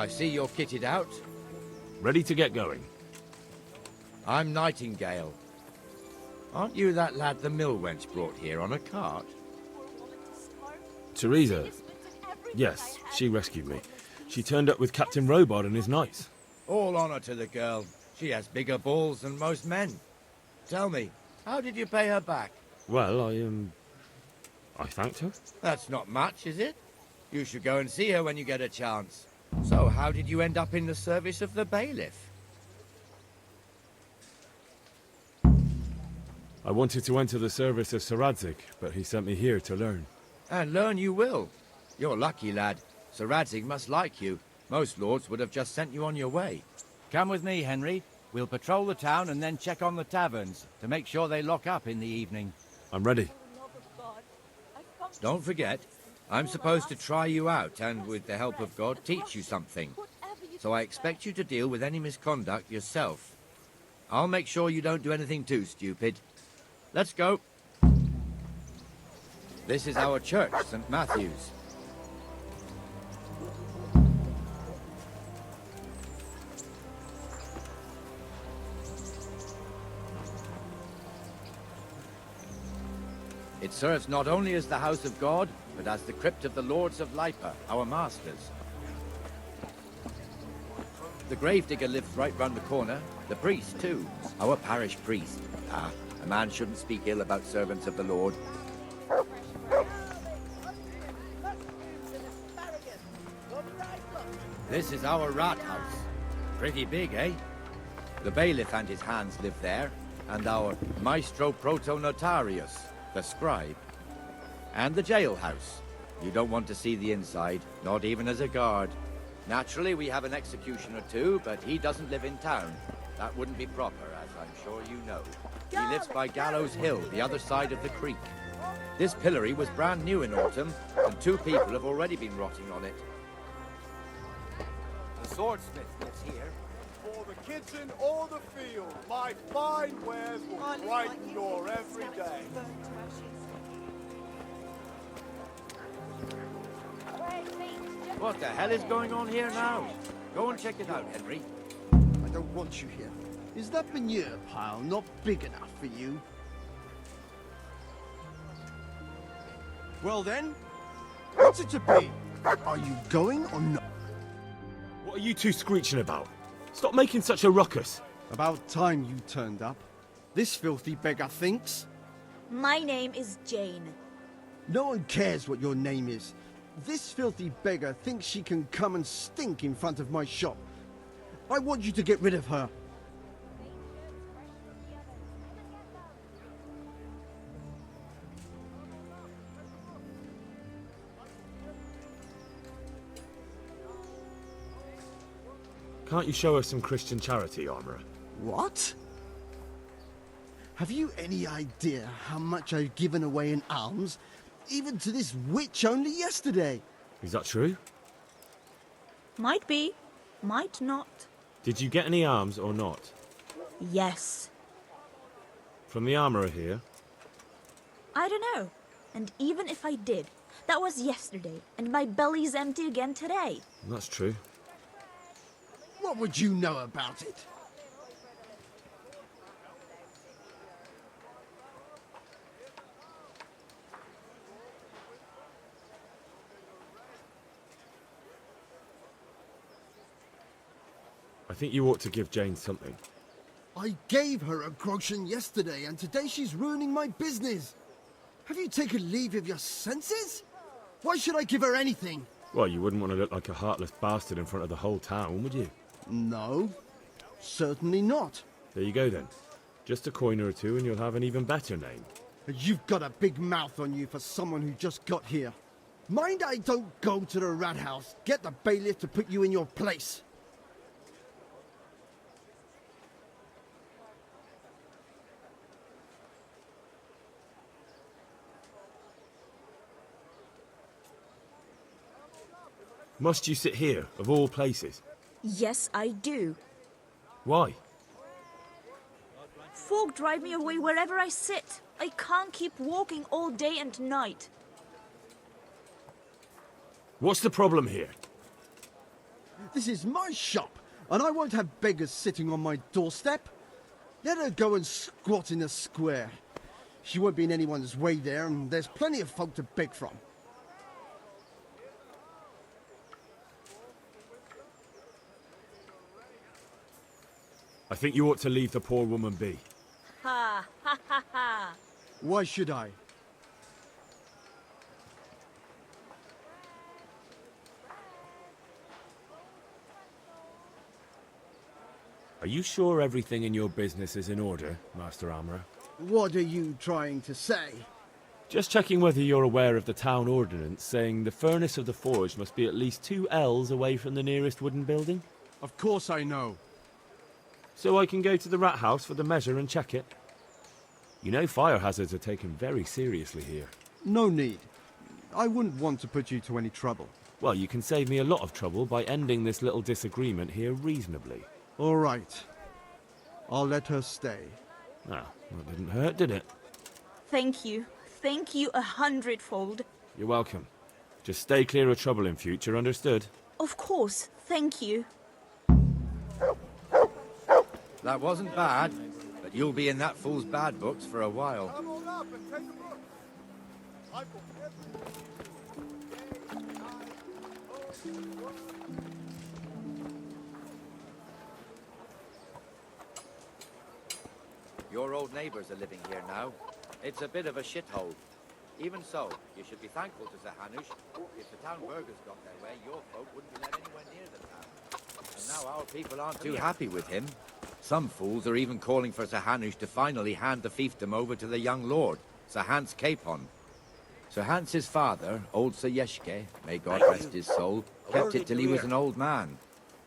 I see you're kitted out. Ready to get going. I'm Nightingale. Aren't you that lad the mill wench brought here on a cart? Teresa. Yes, she rescued me. She turned up with Captain Robard and his knights. All honor to the girl. She has bigger balls than most men. Tell me, how did you pay her back? Well, I thanked her. That's not much, is it? You should go and see her when you get a chance. So, how did you end up in the service of the bailiff? I wanted to enter the service of Sir Radzig, but he sent me here to learn. And learn you will. You're lucky, lad. Sir Radzig must like you. Most lords would have just sent you on your way. Come with me, Henry. We'll patrol the town and then check on the taverns to make sure they lock up in the evening. I'm ready. Don't forget, I'm supposed to try you out and, with the help of God, teach you something. So I expect you to deal with any misconduct yourself. I'll make sure you don't do anything too stupid. Let's go. This is our church, St. Matthew's. It serves not only as the house of God, but as the crypt of the lords of Lipa, our masters. The gravedigger lives right round the corner. The priest, too. Our parish priest. Ah, a man shouldn't speak ill about servants of the Lord. This is our rat house. Pretty big, eh? The bailiff and his hands live there, and our maestro protonotarius, the scribe. And the jailhouse. You don't want to see the inside, not even as a guard. Naturally, we have an executioner too, but he doesn't live in town. That wouldn't be proper, as I'm sure you know. He lives by Gallows Hill, the other side of the creek. This pillory was brand new in autumn, and 2 people have already been rotting on it. The swordsmith lives here. For the kitchen or the field, my fine wares will brighten your every day. What the hell is going on here now? Go and check it out, Henry. I don't want you here. Is that manure pile not big enough for you? Well then, what's it to be? Are you going or not? What are you two screeching about? Stop making such a ruckus. About time you turned up. This filthy beggar thinks. My name is Jane. No one cares what your name is. This filthy beggar thinks she can come and stink in front of my shop. I want you to get rid of her. Can't you show us some Christian charity, Armourer? What? Have you any idea how much I've given away in alms? Even to this witch only yesterday. Is that true? Might be, might not. Did you get any arms or not? Yes. From the Armourer here? I don't know. And even if I did, that was yesterday, and my belly's empty again today. That's true. What would you know about it? I think you ought to give Jane something. I gave her a groschen yesterday, and today she's ruining my business. Have you taken leave of your senses? Why should I give her anything? Well, you wouldn't want to look like a heartless bastard in front of the whole town, would you? No, certainly not. There you go then. Just a coin or two and you'll have an even better name. You've got a big mouth on you for someone who just got here. Mind I don't go to the rat house. Get the bailiff to put you in your place. Must you sit here, of all places? Yes, I do. Why? Folk drive me away wherever I sit. I can't keep walking all day and night. What's the problem here? This is my shop, and I won't have beggars sitting on my doorstep. Let her go and squat in the square. She won't be in anyone's way there, and there's plenty of folk to beg from. I think you ought to leave the poor woman be. Ha ha ha ha. Why should I? Are you sure everything in your business is in order, Master Armourer? What are you trying to say? Just checking whether you're aware of the town ordinance saying the furnace of the forge must be at least 2 ells away from the nearest wooden building. Of course I know. So I can go to the rat house for the measure and check it. You know fire hazards are taken very seriously here. No need. I wouldn't want to put you to any trouble. Well, you can save me a lot of trouble by ending this little disagreement here reasonably. All right. I'll let her stay. Ah, that didn't hurt, did it? Thank you. Thank you 100-fold. You're welcome. Just stay clear of trouble in future, understood? Of course. Thank you. That wasn't bad, but you'll be in that fool's bad books for a while. Come on up and take a look. I've got everything. Your old neighbours are living here now. It's a bit of a shithole. Even so, you should be thankful to Sir Hanush. If the town burghers got their way, your folk wouldn't be let anywhere near the town. And now our people aren't too happy with him. Some fools are even calling for Sir Hanush to finally hand the fiefdom over to the young lord, Sir Hans Capon. Sir Hans's father, old Sir Yeshke, may God rest his soul, kept it till he was an old man.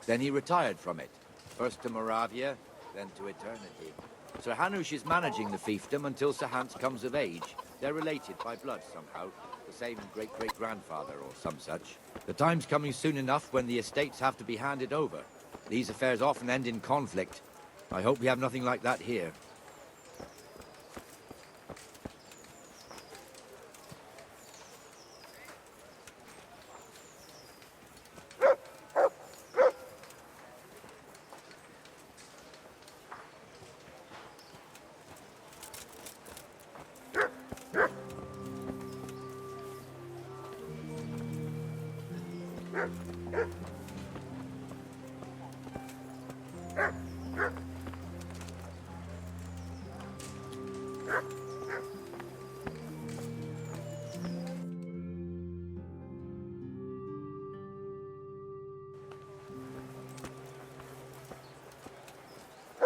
Then he retired from it, first to Moravia, then to eternity. Sir Hanush is managing the fiefdom until Sir Hans comes of age. They're related by blood somehow, the same great-great-grandfather or some such. The time's coming soon enough when the estates have to be handed over. These affairs often end in conflict. I hope we have nothing like that here.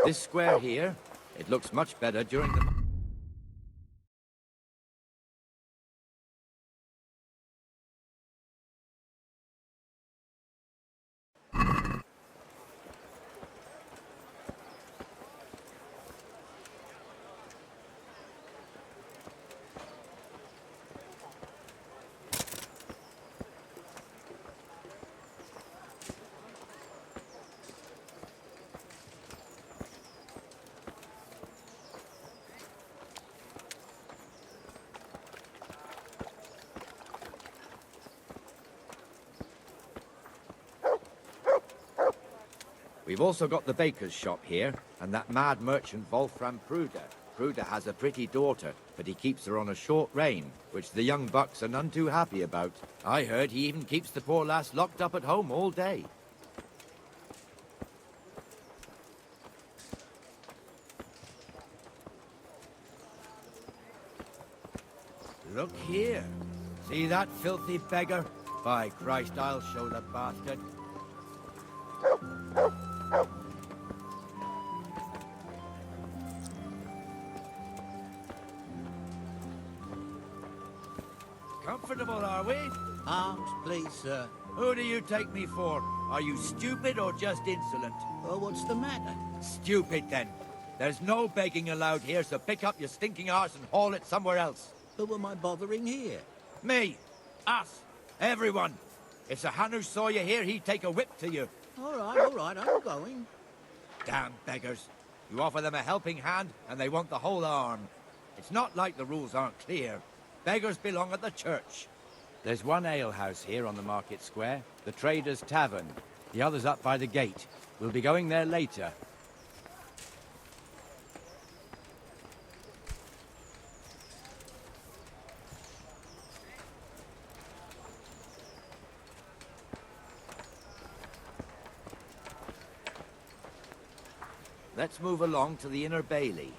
This square here, it looks much better during the... We've also got the baker's shop here, and that mad merchant Wolfram Pruder. Pruder has a pretty daughter, but he keeps her on a short rein, which the young bucks are none too happy about. I heard he even keeps the poor lass locked up at home all day. Look here. See that filthy beggar? By Christ, I'll show the bastard. Comfortable, are we? Arms, please, sir. Who do you take me for? Are you stupid or just insolent? Oh, what's the matter? Stupid, then. There's no begging allowed here, so pick up your stinking arse and haul it somewhere else. Who am I bothering here? Me. Us. Everyone. If Sir Hanush saw you here, he'd take a whip to you. All right, I'm going. Damn beggars. You offer them a helping hand, and they want the whole arm. It's not like the rules aren't clear. Beggars belong at the church. There's one alehouse here on the market square, the Trader's Tavern. The other's up by the gate. We'll be going there later. Let's move along to the inner bailey.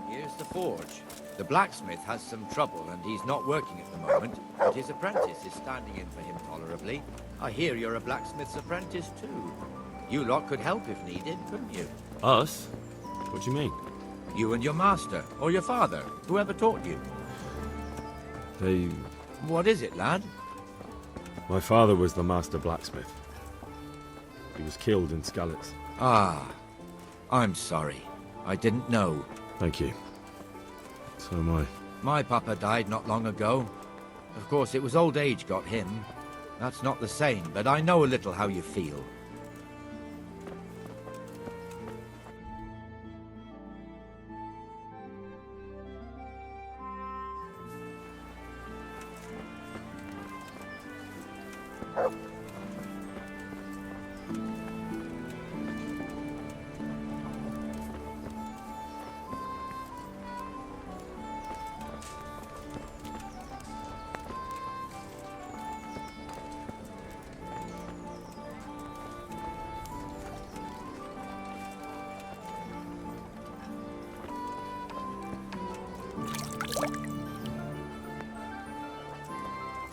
Here's the forge. The blacksmith has some trouble and he's not working at the moment, but his apprentice is standing in for him tolerably. I hear you're a blacksmith's apprentice too. You lot could help if needed, couldn't you? Us? What do you mean? You and your master, or your father, whoever taught you. They... What is it, lad? My father was the master blacksmith. He was killed in Skalitz. Ah, I'm sorry. I didn't know. Thank you. So am I. My papa died not long ago. Of course, it was old age got him. That's not the same, but I know a little how you feel.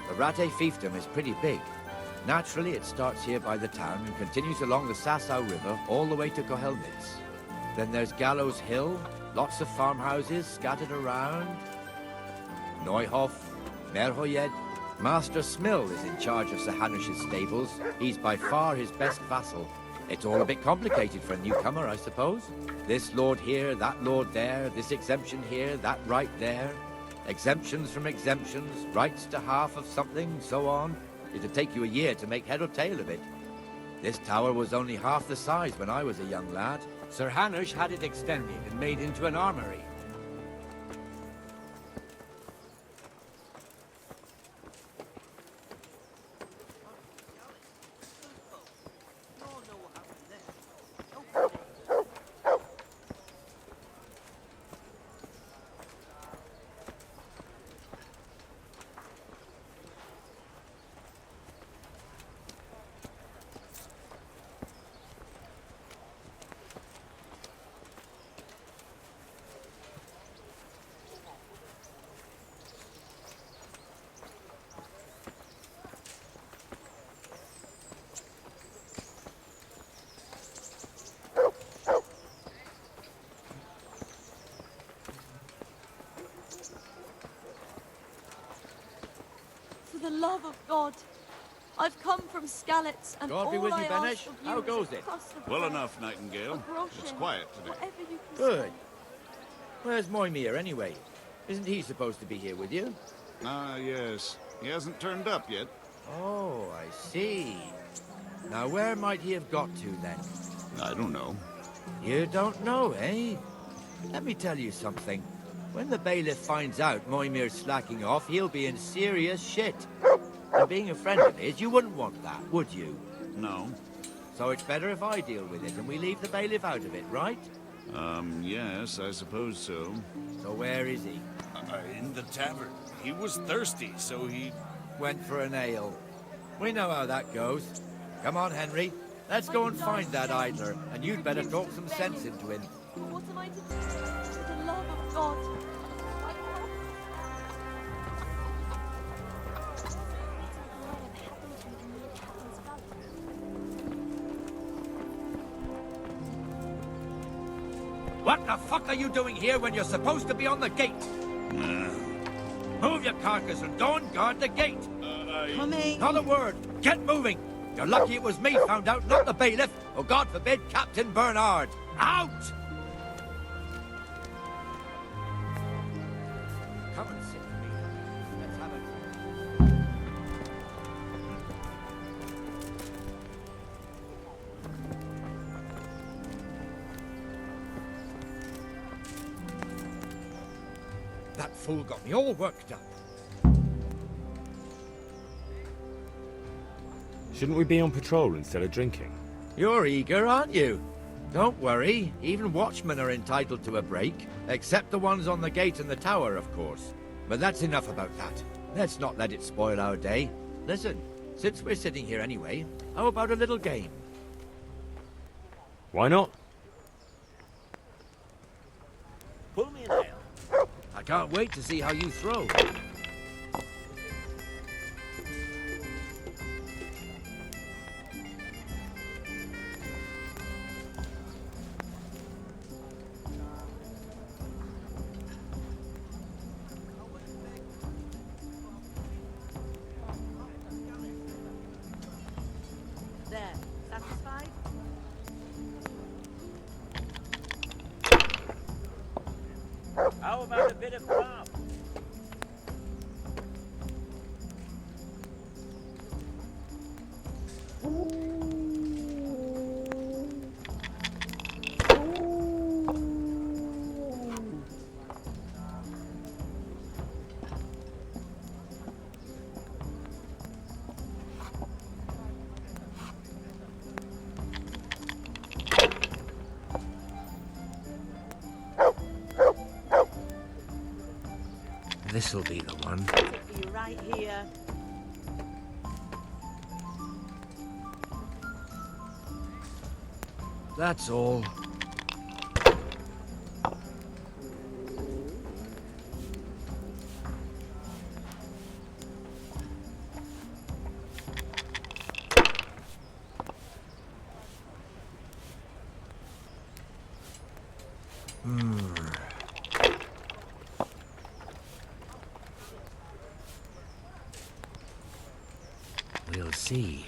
The Rate fiefdom is pretty big. Naturally, it starts here by the town and continues along the Sasau River all the way to Kohelnitz. Then there's Gallows Hill, lots of farmhouses scattered around. Neuhof, Merhoyed. Master Smill is in charge of Sir Hanush's stables. He's by far his best vassal. It's all a bit complicated for a newcomer, I suppose. This lord here, that lord there, this exemption here, that right there. Exemptions from exemptions, rights to half of something, so on. It'd take you a year to make head or tail of it. This tower was only half the size when I was a young lad. Sir Hanush had it extended and made into an armory. For the love of God, I've come from Skalitz, and God all be with you, I Benesh. ask of you How is goes a it? crust of Well bread, enough, Nightingale. a groschen, It's quiet today. whatever you can Good. spare. Where's Moimir anyway? Isn't he supposed to be here with you? Ah, yes. He hasn't turned up yet. Oh, I see. Now where might he have got to then? I don't know. You don't know, eh? Let me tell you something. When the bailiff finds out Moimir's slacking off, he'll be in serious shit. And being a friend of his, you wouldn't want that, would you? No. So it's better if I deal with it and we leave the bailiff out of it, right? Yes, I suppose so. So where is he? In the tavern. He was thirsty, so he... Went for an ale. We know how that goes. Come on, Henry. Let's go and find that idler, and you'd better talk some sense into him. What am I to do? For the love of God, I can't. What the fuck are you doing here when you're supposed to be on the gate? Move your carcass and don't guard the gate. Coming. Not a word. Get moving. You're lucky it was me found out, not the bailiff, or God forbid, Captain Bernard. Out! Come and sit with me. Let's have a That fool got me all worked up. Shouldn't we be on patrol instead of drinking? You're eager, aren't you? Don't worry, even watchmen are entitled to a break, except the ones on the gate and the tower, of course. But that's enough about that. Let's not let it spoil our day. Listen, since we're sitting here anyway, how about a little game? Why not? Pull me in there. I can't wait to see how you throw. There. Satisfied? How about a bit of craft? This'll be the one. Be right here. That's all. We'll see.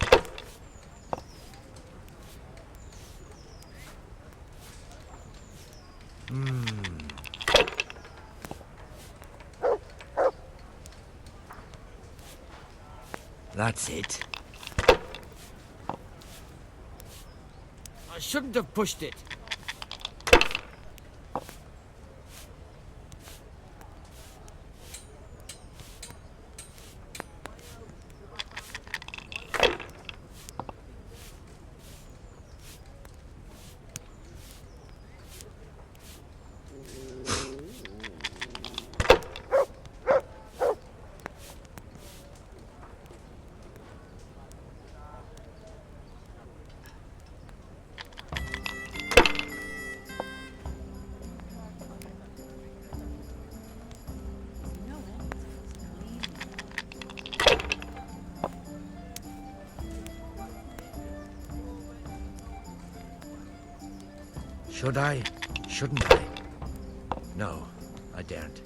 That's it. I shouldn't have pushed it. Should I? Shouldn't I? No, I daren't.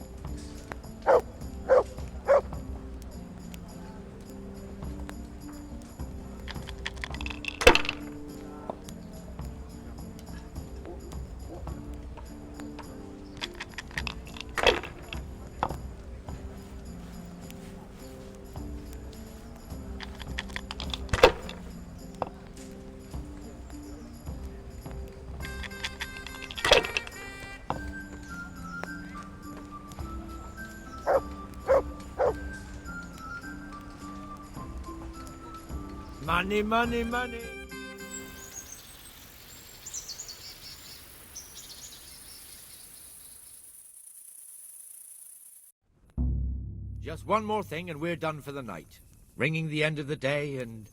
Money, money, money. Just one more thing and we're done for the night. Ringing the end of the day and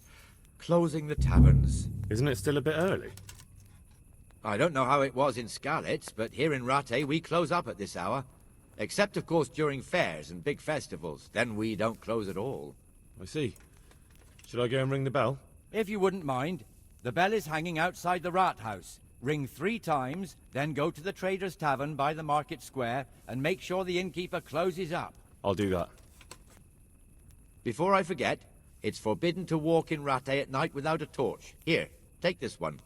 closing the taverns. Isn't it still a bit early? I don't know how it was in Skalitz, but here in Rattay we close up at this hour. Except, of course, during fairs and big festivals. Then we don't close at all. I see. Should I go and ring the bell? If you wouldn't mind. The bell is hanging outside the rat house. Ring 3 times, then go to the Trader's Tavern by the market square and make sure the innkeeper closes up. I'll do that. Before I forget, it's forbidden to walk in Rattay at night without a torch. Here, take this one.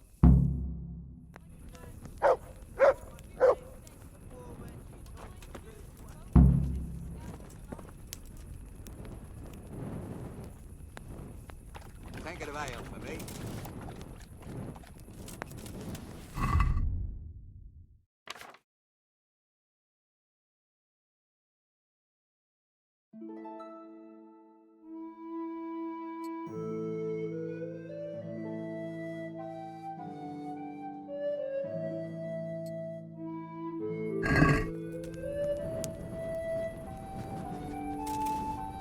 Tankard of ale for me.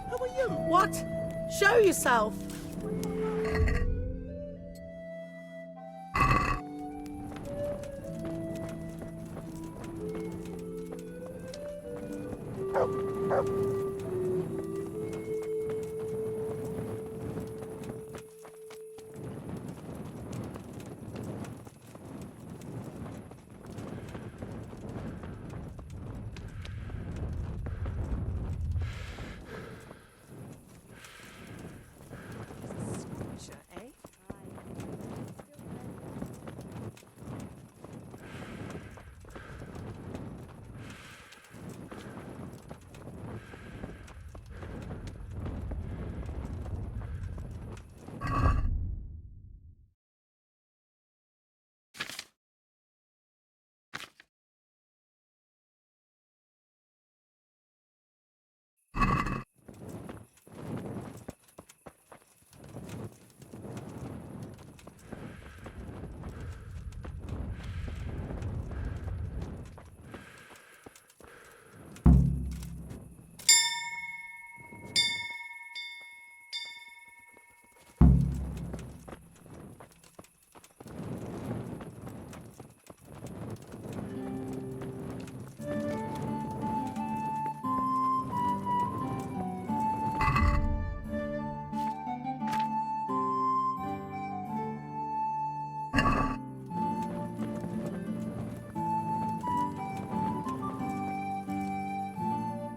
Who are you? What? Show yourself!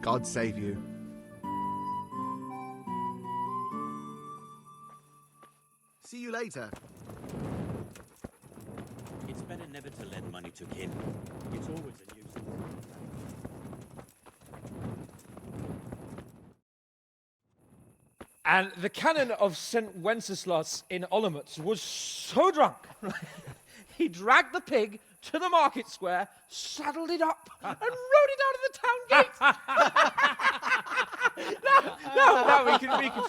God save you. See you later. It's better never to lend money to kin. It's always a nuisance. And the canon of St. Wenceslas in Olomouc was so drunk, he dragged the pig to the market square, saddled it up, and rode it out of the town gate. No, we can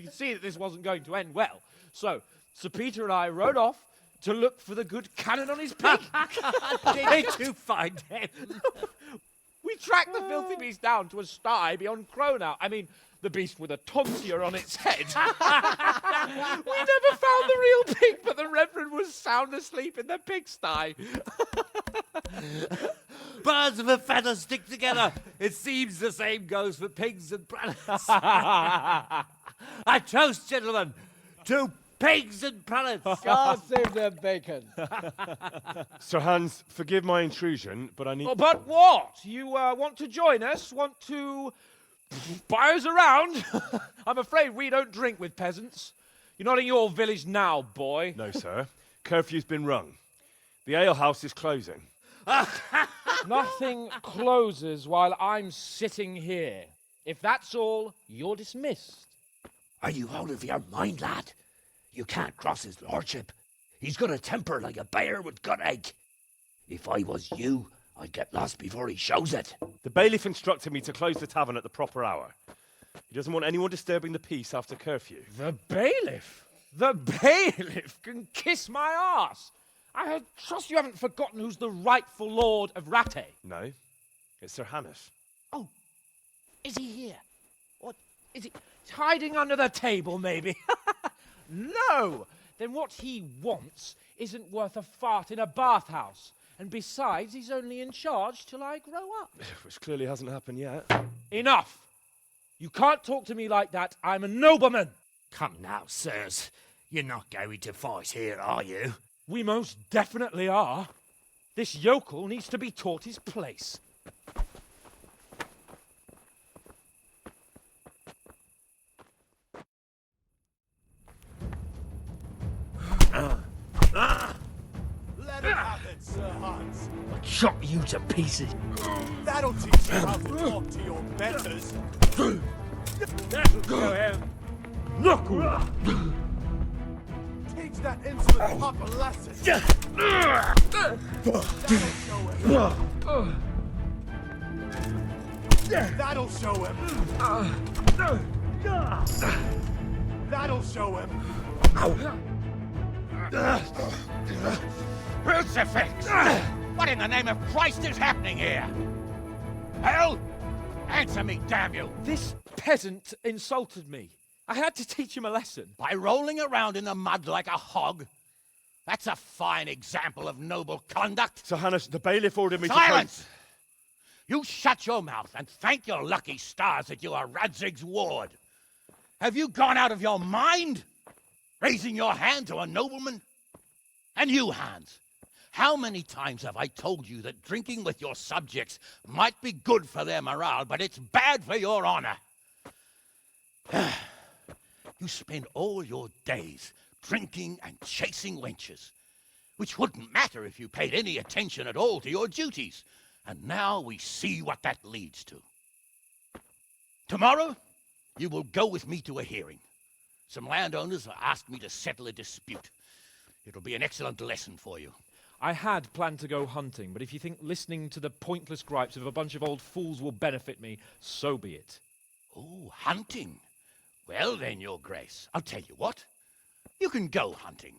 see that this wasn't going to end well. So, Sir Peter and I rode off to look for the good canon on his pig. Did you find him? We tracked the filthy beast down to a sty beyond Cronau. I mean, the beast with a tonsure on its head. We never found the real pig, but the Reverend was sound asleep in the pigsty. Birds of a feather stick together. It seems the same goes for pigs and planets. I toast, gentlemen, to pigs and planets. God save their bacon. Sir Hans, forgive my intrusion, but I need... Oh, but what? You want to join us? Want to buy us around? I'm afraid we don't drink with peasants. You're not in your village now, boy. No, sir. Curfew's been rung. The alehouse is closing. Nothing closes while I'm sitting here. If that's all, you're dismissed. Are you out of your mind, lad? You can't cross his lordship. He's got a temper like a bear with gut ache. If I was you, I'd get lost before he shows it. The bailiff instructed me to close the tavern at the proper hour. He doesn't want anyone disturbing the peace after curfew. The bailiff? The bailiff can kiss my arse. I trust you haven't forgotten who's the rightful lord of Rattay. No, it's Sir Hannes. Oh, is he here? What, is he hiding under the table, maybe? No! Then what he wants isn't worth a fart in a bathhouse. And besides, he's only in charge till I grow up. Which clearly hasn't happened yet. Enough! You can't talk to me like that. I'm a nobleman. Come now, sirs. You're not going to fight here, are you? We most definitely are. This yokel needs to be taught his place. Let him have it, Sir Hans. I'll chop you to pieces. That'll teach you how to talk to your betters. That'll go him. Knuckle! Teach that insolent pup a lesson. That'll show him. That'll show him. Crucifix! What in the name of Christ is happening here? Hell? Answer me, damn you! This peasant insulted me. I had to teach him a lesson. By rolling around in the mud like a hog? That's a fine example of noble conduct. Sir Hannes, the bailiff ordered me Silence! You shut your mouth and thank your lucky stars that you are Radzig's ward. Have you gone out of your mind? Raising your hand to a nobleman? And you, Hans, how many times have I told you that drinking with your subjects might be good for their morale, but it's bad for your honor? You spend all your days drinking and chasing wenches, which wouldn't matter if you paid any attention at all to your duties. And now we see what that leads to. Tomorrow, you will go with me to a hearing. Some landowners have asked me to settle a dispute. It'll be an excellent lesson for you. I had planned to go hunting, but if you think listening to the pointless gripes of a bunch of old fools will benefit me, so be it. Oh, hunting? Well then, Your Grace, I'll tell you what. You can go hunting.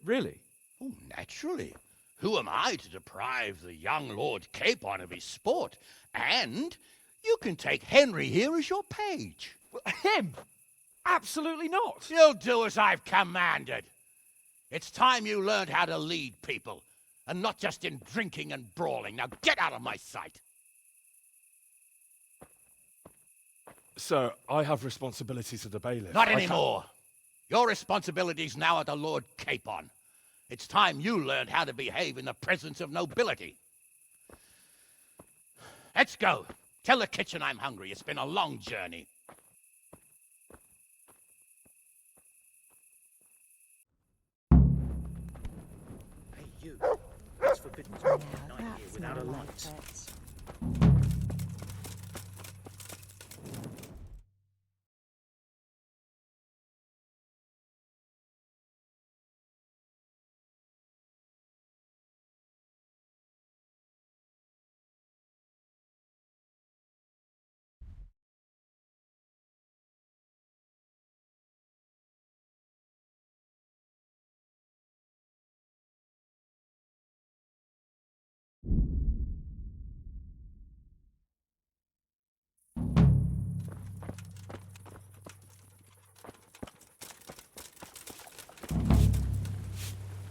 Really? Oh, naturally. Who am I to deprive the young Lord Capon of his sport? And you can take Henry here as your page. Him? Absolutely not. You'll do as I've commanded. It's time you learned how to lead people, and not just in drinking and brawling. Now get out of my sight. Sir, I have responsibilities to the bailiff. Not anymore. Your responsibilities now are to Lord Capon. It's time you learned how to behave in the presence of nobility. Let's go. Tell the kitchen I'm hungry. It's been a long journey. Hey, you. It's forbidden to walk at night here without a light.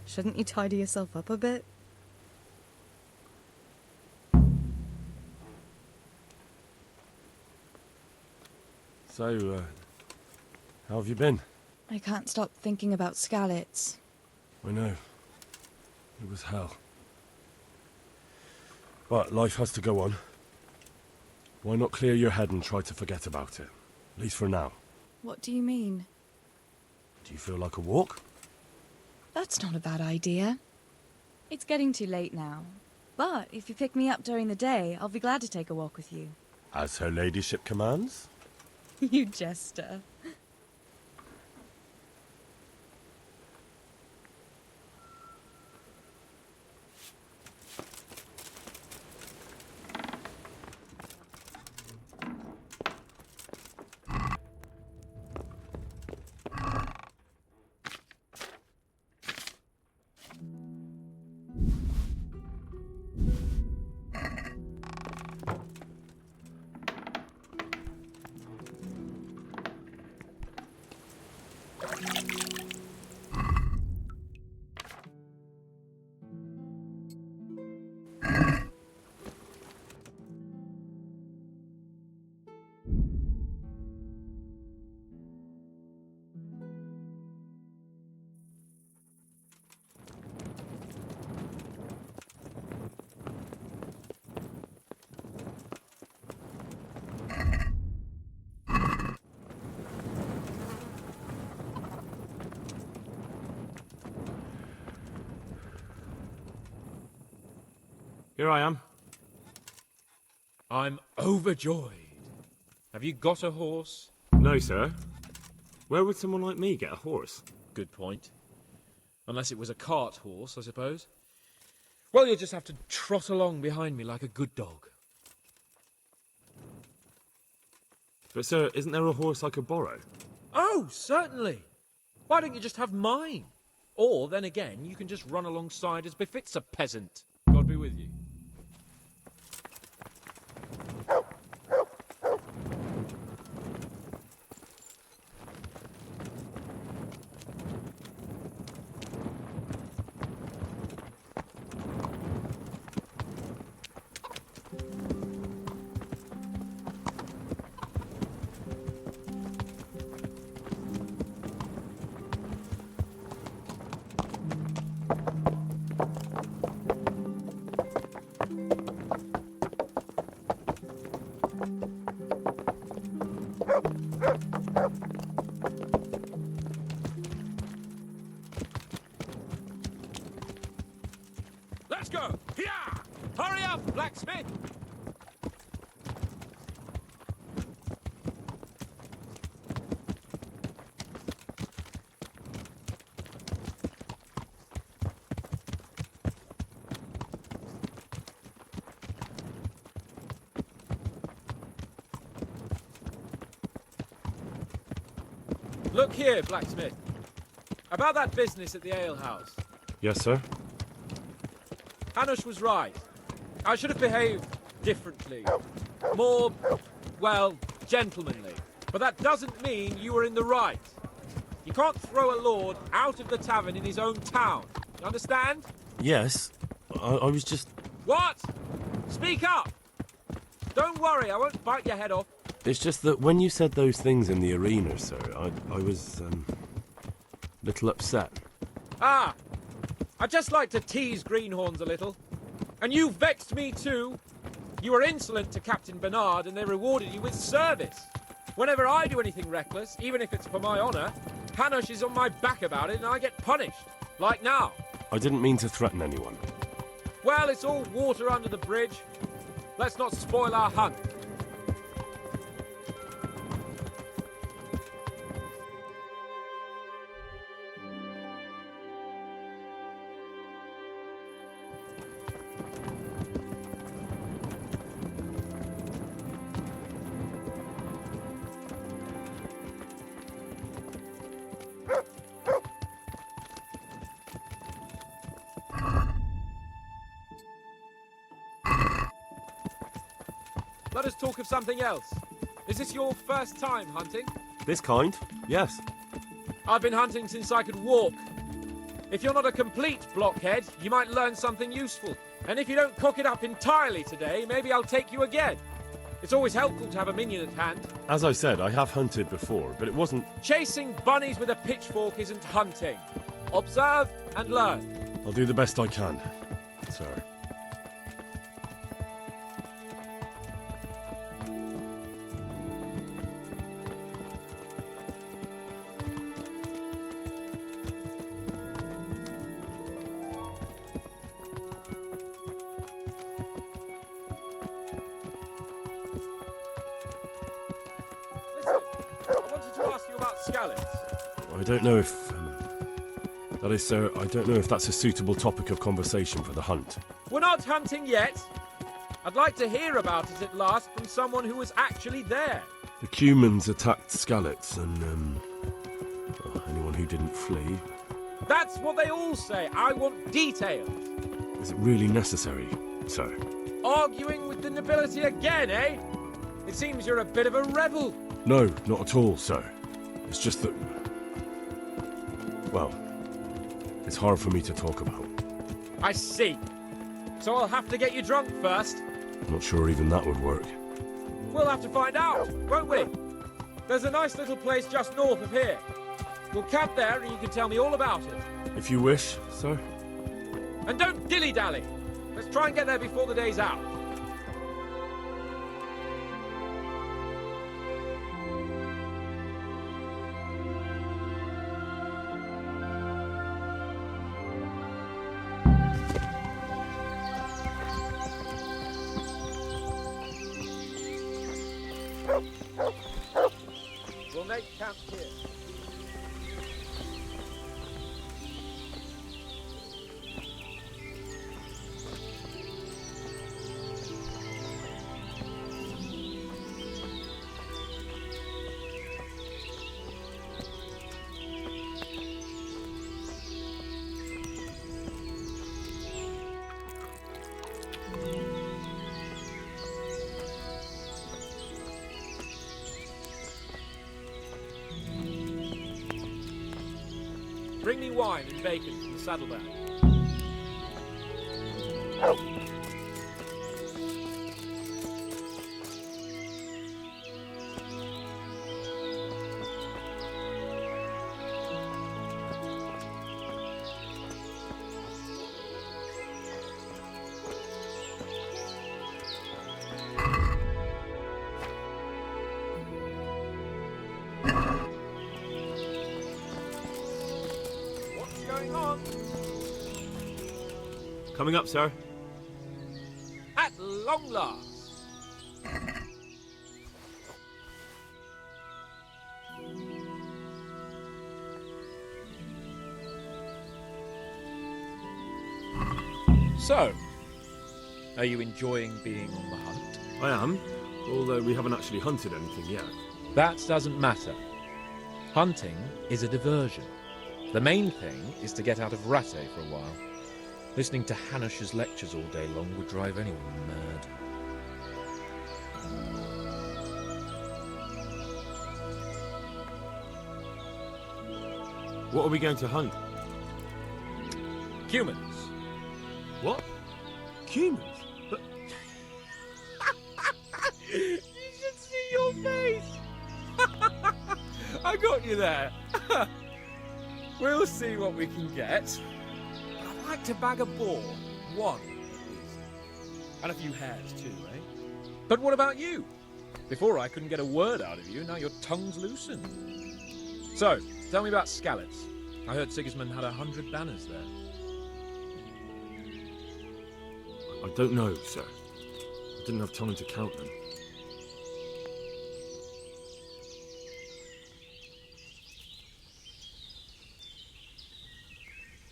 Shouldn't you tidy yourself up a bit? So, how have you been? I can't stop thinking about Skalitz. I know. It was hell. But life has to go on. Why not clear your head and try to forget about it? At least for now. What do you mean? Do you feel like a walk? That's not a bad idea. It's getting too late now. But if you pick me up during the day, I'll be glad to take a walk with you. As her ladyship commands? You jester. Here I am. I'm overjoyed. Have you got a horse? No, sir. Where would someone like me get a horse? Good point. Unless it was a cart horse, I suppose. Well, you'll just have to trot along behind me like a good dog. But, sir, isn't there a horse I could borrow? Oh, certainly. Why don't you just have mine? Or, then again, you can just run alongside as befits a peasant. God be with you. Let's go! Here! Hurry up, blacksmith! Look here, blacksmith. About that business at the alehouse. Yes, sir. Hanush was right. I should have behaved differently. More, well, gentlemanly. But that doesn't mean you were in the right. You can't throw a lord out of the tavern in his own town. You understand? Yes. I was just... What? Speak up! Don't worry, I won't bite your head off. It's just that when you said those things in the arena, sir, I was, a little upset. Ah! I just like to tease greenhorns a little. And you vexed me too. You were insolent to Captain Bernard and they rewarded you with service. Whenever I do anything reckless, even if it's for my honour, Hanush is on my back about it and I get punished. Like now. I didn't mean to threaten anyone. Well, it's all water under the bridge. Let's not spoil our hunt. Let us talk of something else. Is this your first time hunting? This kind? Yes. I've been hunting since I could walk. If you're not a complete blockhead, you might learn something useful. And if you don't cock it up entirely today, maybe I'll take you again. It's always helpful to have a minion at hand. As I said, I have hunted before, but it wasn't... Chasing bunnies with a pitchfork isn't hunting. Observe and learn. I'll do the best I can, sir. I don't know if... that is, sir, I don't know if that's a suitable topic of conversation for the hunt. We're not hunting yet. I'd like to hear about it at last from someone who was actually there. The Cumans attacked Scallots and, anyone who didn't flee. That's what they all say. I want details. Is it really necessary, sir? Arguing with the nobility again, eh? It seems you're a bit of a rebel. No, not at all, sir. It's just that... well, it's hard for me to talk about. I see. So I'll have to get you drunk first. I'm not sure even that would work. We'll have to find out, won't we? There's a nice little place just north of here. We'll camp there and you can tell me all about it. If you wish, sir. And don't dilly-dally. Let's try and get there before the day's out. We'll make camp here. Bring me wine and bacon from the saddlebag. Going on? Coming up, sir. At long last. So, are you enjoying being on the hunt? I am, although we haven't actually hunted anything yet. That doesn't matter. Hunting is a diversion. The main thing is to get out of Ratte for a while. Listening to Hanush's lectures all day long would drive anyone mad. What are we going to hunt? Humans. What? Humans? But... You should see your face! I got you there. We'll see what we can get. I'd like to bag a boar. One, please. And a few hares too, eh? But what about you? Before I couldn't get a word out of you, now your tongue's loosened. So, tell me about Skalitz. I heard Sigismund had 100 banners there. I don't know, sir. I didn't have time to count them.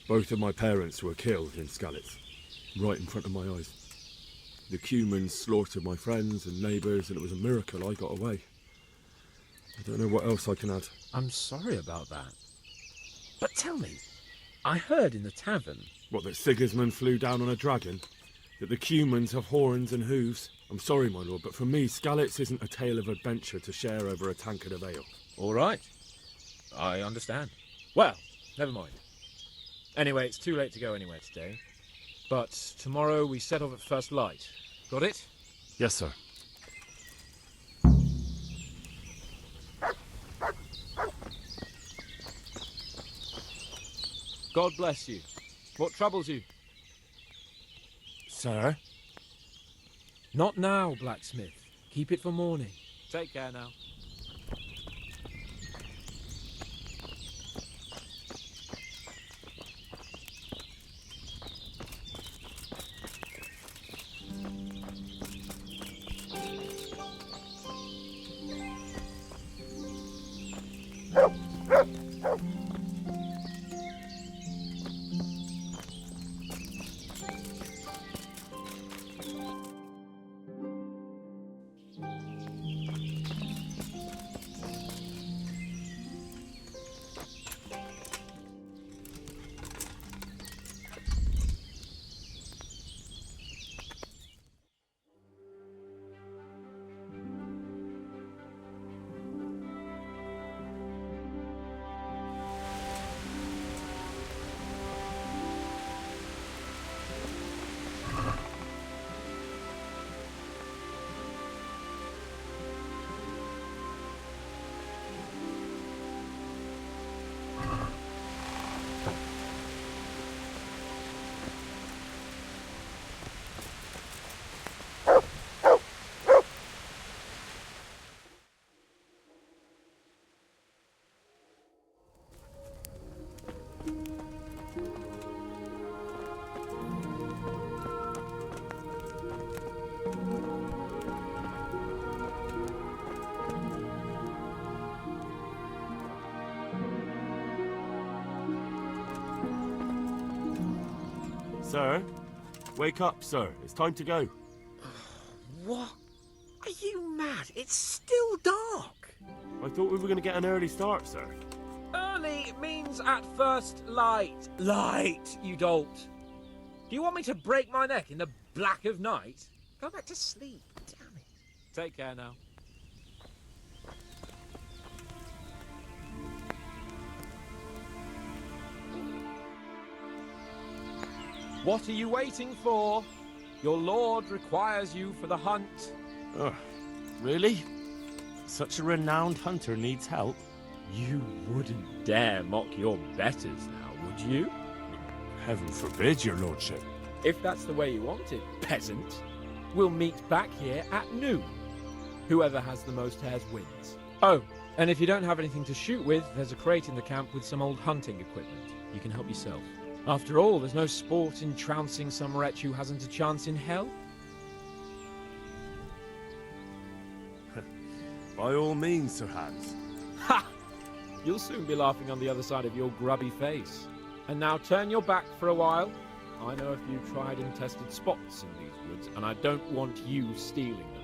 Both of my parents were killed in Skalitz, right in front of my eyes. The Cumans slaughtered my friends and neighbours, and it was a miracle I got away. I don't know what else I can add. I'm sorry about that. But tell me, I heard in the tavern... What, that Sigismund flew down on a dragon? That the Cumans have horns and hooves? I'm sorry, my lord, but for me, Skalitz isn't a tale of adventure to share over a tankard of ale. All right. I understand. Well, never mind. Anyway, it's too late to go anywhere today. But tomorrow we set off at first light. Got it? Yes, sir. God bless you. What troubles you? Sir? Not now, blacksmith. Keep it for morning. Take care now. Sir? Wake up, sir. It's time to go. What? Are you mad? It's still dark. I thought we were going to get an early start, sir. Early means at first light. Light, you dolt. Do you want me to break my neck in the black of night? Go back to sleep. Damn it. Take care now. What are you waiting for? Your lord requires you for the hunt. Oh, really? Such a renowned hunter needs help? You wouldn't dare mock your betters now, would you? Heaven forbid, your lordship. If that's the way you want it, peasant, we'll meet back here at noon. Whoever has the most hares wins. Oh, and if you don't have anything to shoot with, there's a crate in the camp with some old hunting equipment. You can help yourself. After all, there's no sport in trouncing some wretch who hasn't a chance in hell. By all means, Sir Hans. Ha! You'll soon be laughing on the other side of your grubby face. And now turn your back for a while. I know a few tried and tested spots in these woods, and I don't want you stealing them.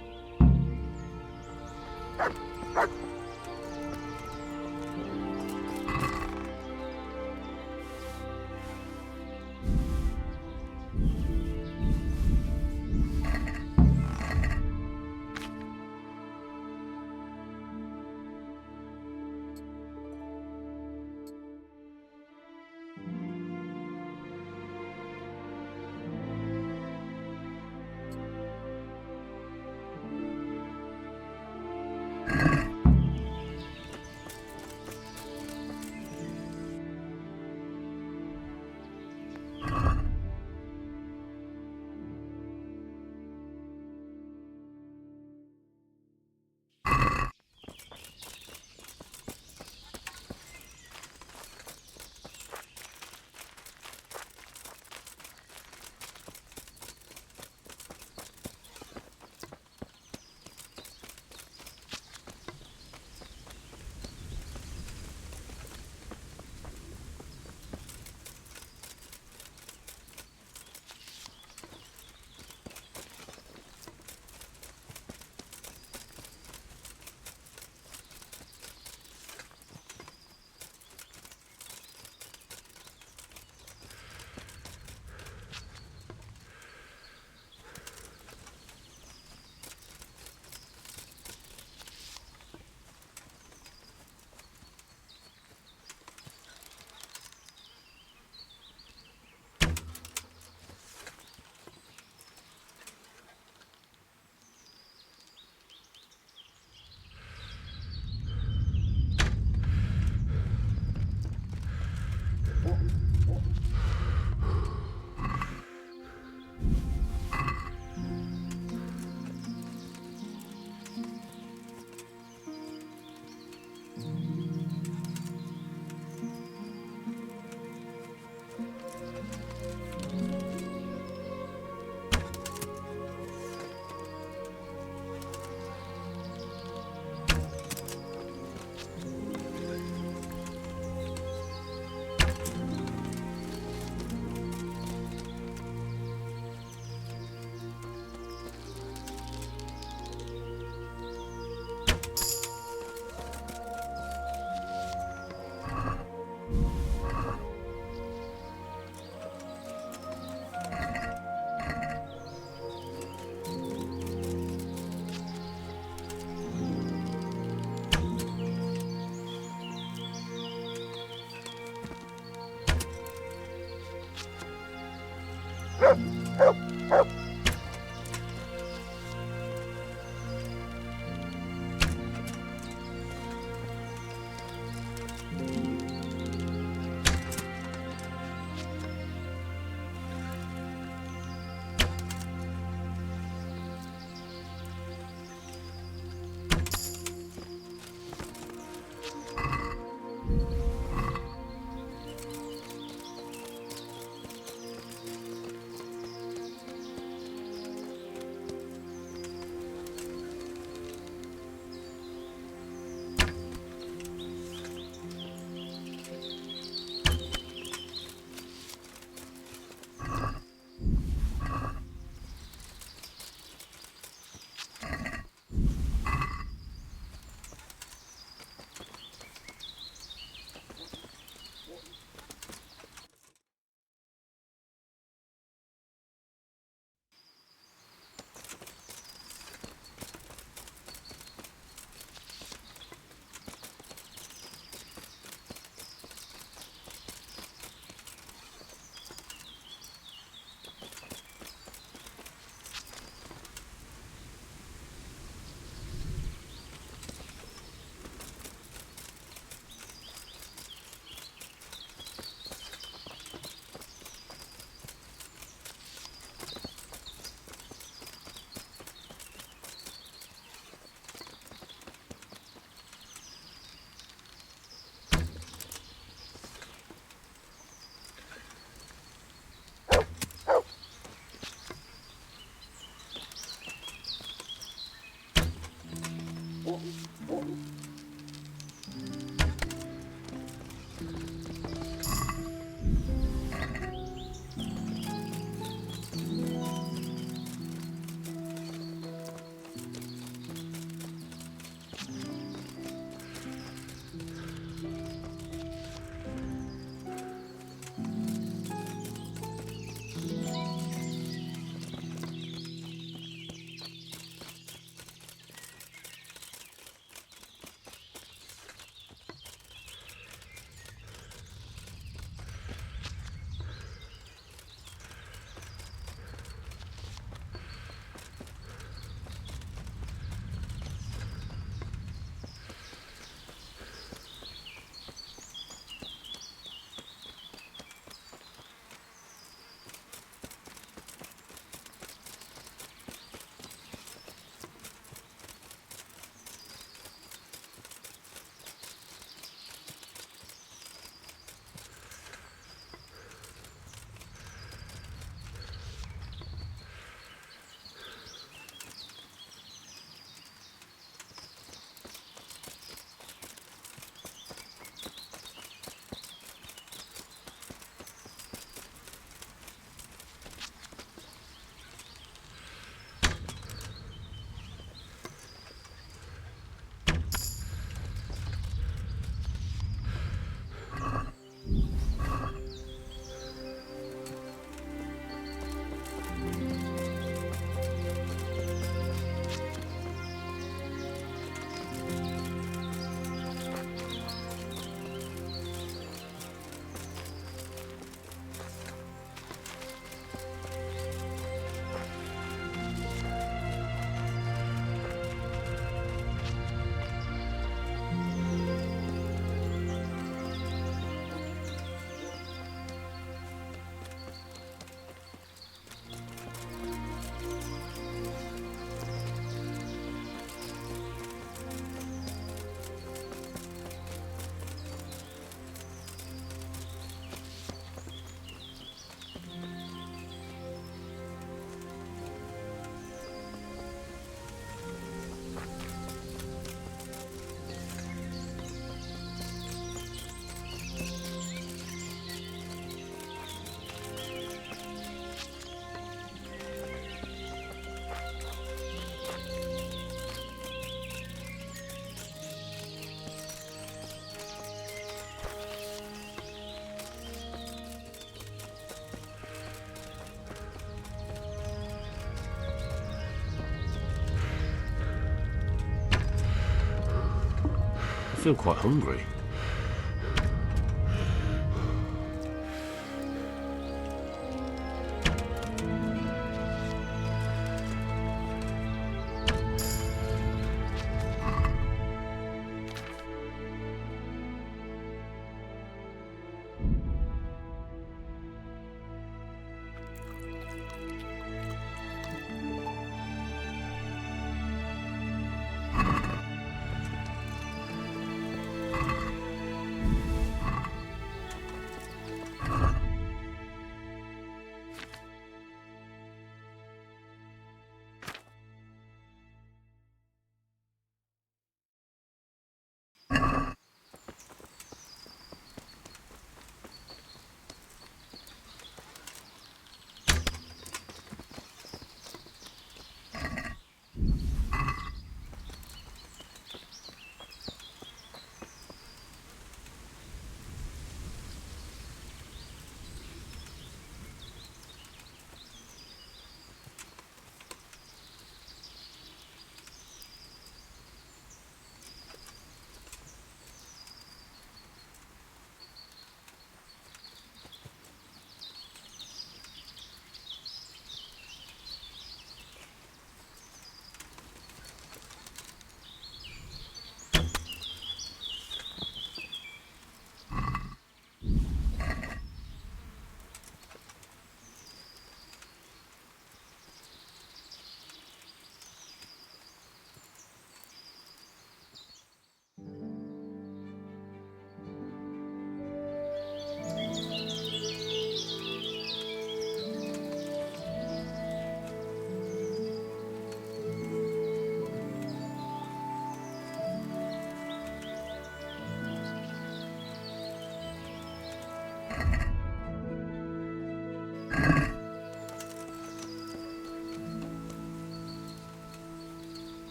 I feel quite hungry.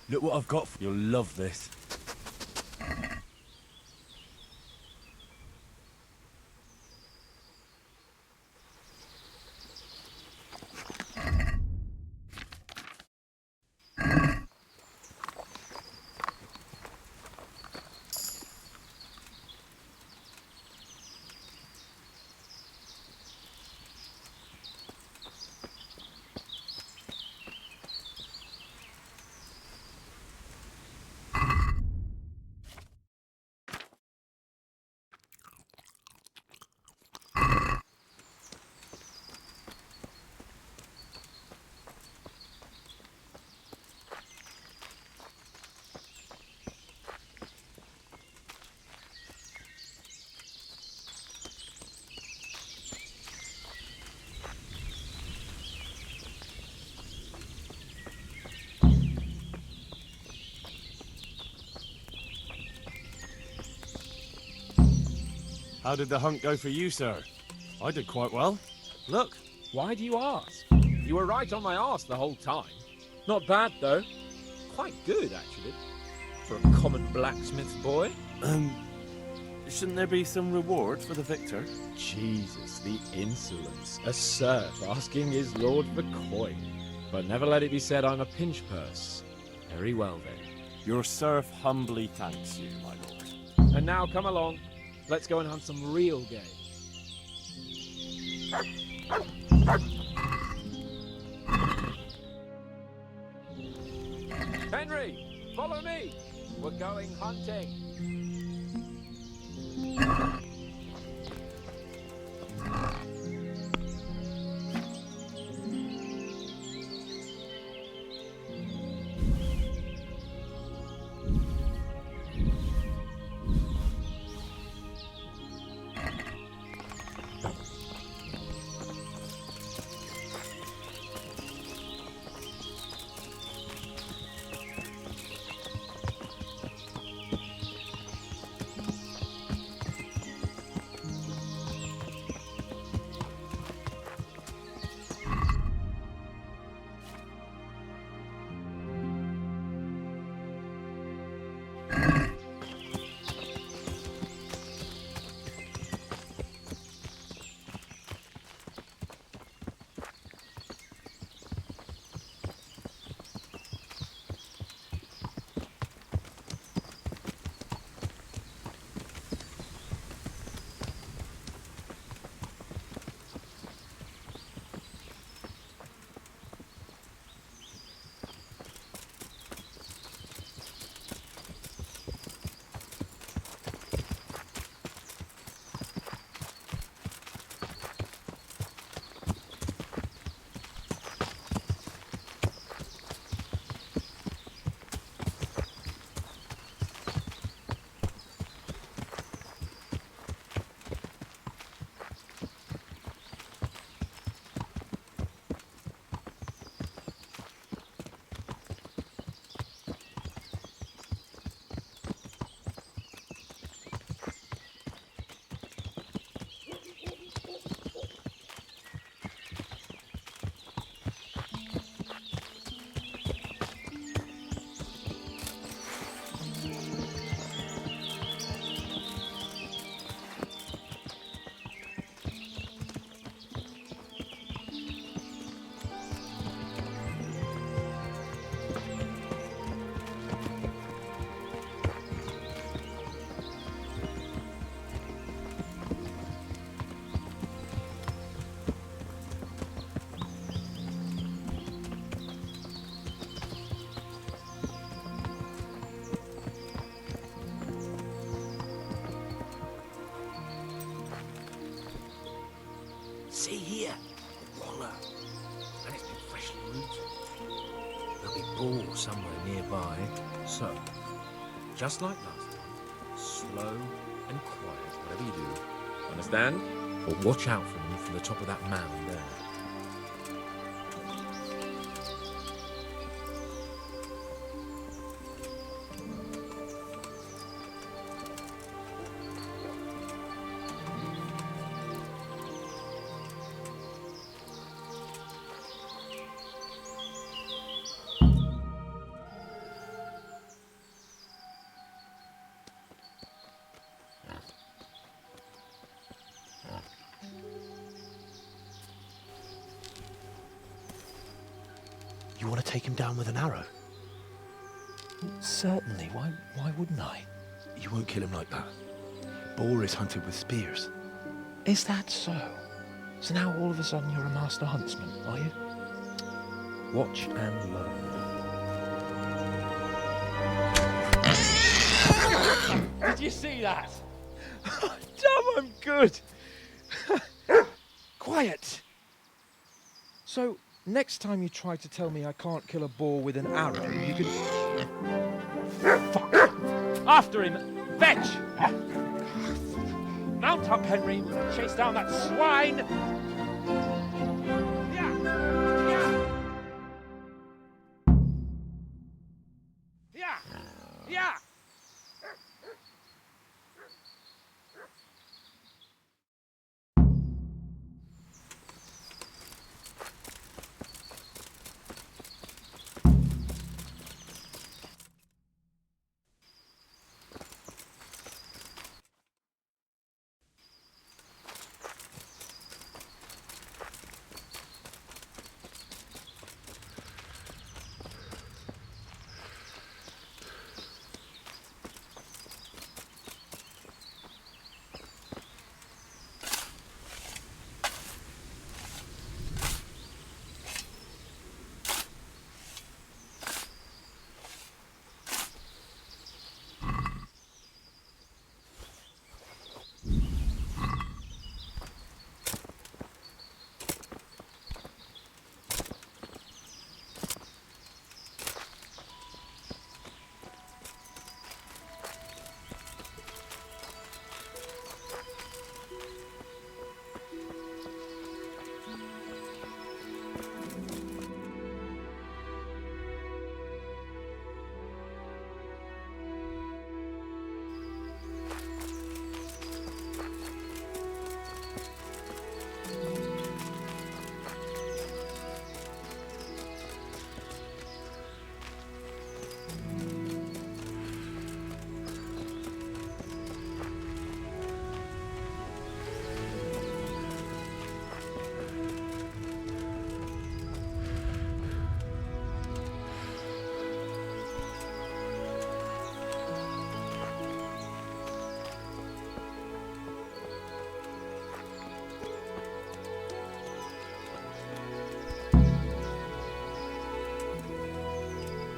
Look what I've got. You'll love this. How did the hunt go for you, sir? I did quite well. Look, why do you ask? You were right on my arse the whole time. Not bad, though. Quite good, actually. For a common blacksmith's boy. Shouldn't there be some reward for the victor? Jesus, the insolence. A serf asking his lord for coin. But never let it be said I'm a pinch purse. Very well, then. Your serf humbly thanks you, my lord. And now, come along. Let's go and hunt some real game. Henry, follow me. We're going hunting. See here, a waller, and it's been freshly rooted. There'll be balls somewhere nearby, so, just like last time, slow and quiet, whatever you do, understand? Or watch out for them from the top of that mound there. You want to take him down with an arrow? Certainly. Why wouldn't I? You won't kill him like that. Boar is hunted with spears. Is that so? So now all of a sudden you're a master huntsman, are you? Watch and learn. Did you see that? Damn, I'm good. Quiet. So, next time you try to tell me I can't kill a boar with an arrow, you can... Fuck. After him, fetch! Mount up, Henry. Chase down that swine. Yeah. Yeah. Yeah.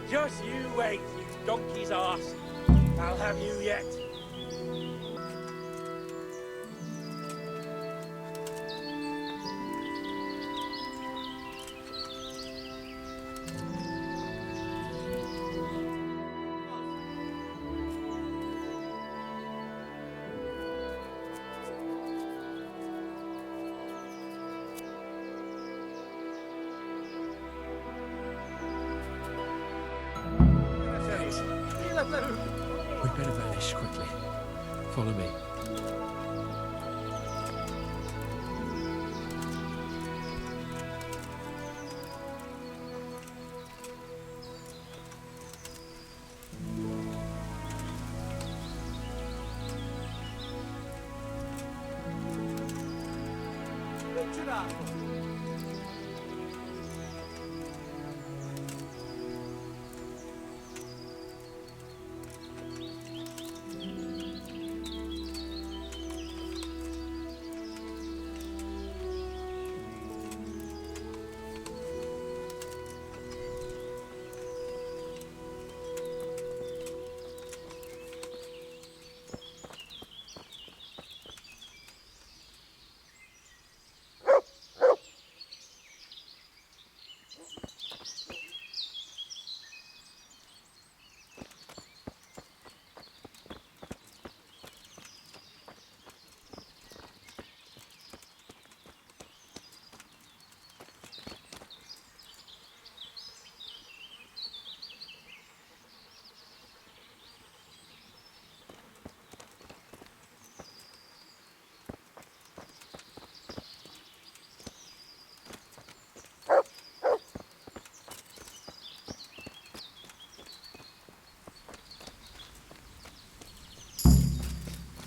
Just you wait, you donkey's arse. I'll have you yet. We'd better vanish quickly. Follow me.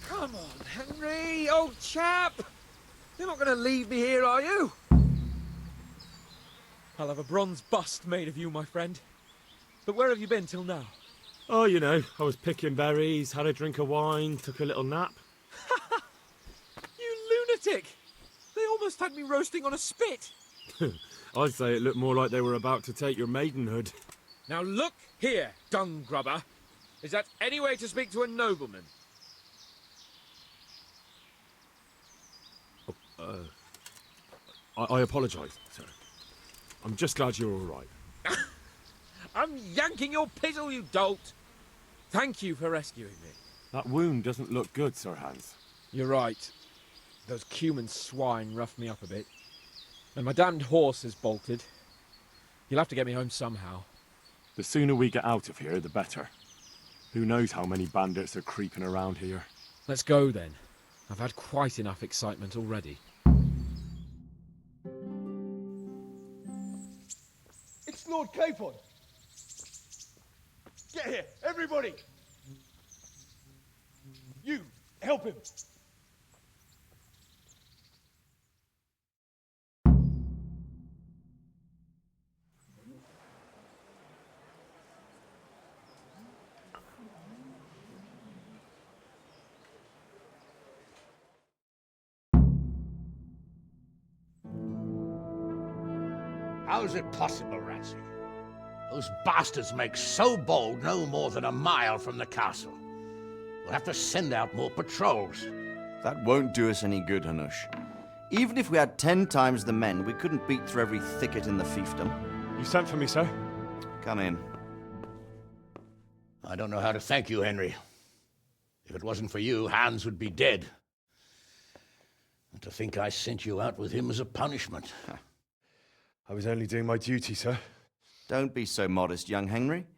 Come on, Henry, old chap. You're not going to leave me here, are you? I'll have a bronze bust made of you, my friend. But where have you been till now? Oh, you know, I was picking berries, had a drink of wine, took a little nap. You lunatic! They almost had me roasting on a spit. I'd say it looked more like they were about to take your maidenhood. Now look here, dung grubber. Is that any way to speak to a nobleman? I apologise, sir. I'm just glad you're all right. I'm yanking your pizzle, you dolt! Thank you for rescuing me. That wound doesn't look good, Sir Hans. You're right. Those Cuman swine roughed me up a bit. And my damned horse is bolted. You'll have to get me home somehow. The sooner we get out of here, the better. Who knows how many bandits are creeping around here. Let's go then. I've had quite enough excitement already. It's Lord Capon. Get here, everybody. You, help him. How is it possible, Ratsig? Those bastards make so bold no more than a mile from the castle. We'll have to send out more patrols. That won't do us any good, Hanush. Even if we had 10 times the men, we couldn't beat through every thicket in the fiefdom. You sent for me, sir? Come in. I don't know how to thank you, Henry. If it wasn't for you, Hans would be dead. And to think I sent you out with him as a punishment. I was only doing my duty, sir. Don't be so modest, young Henry.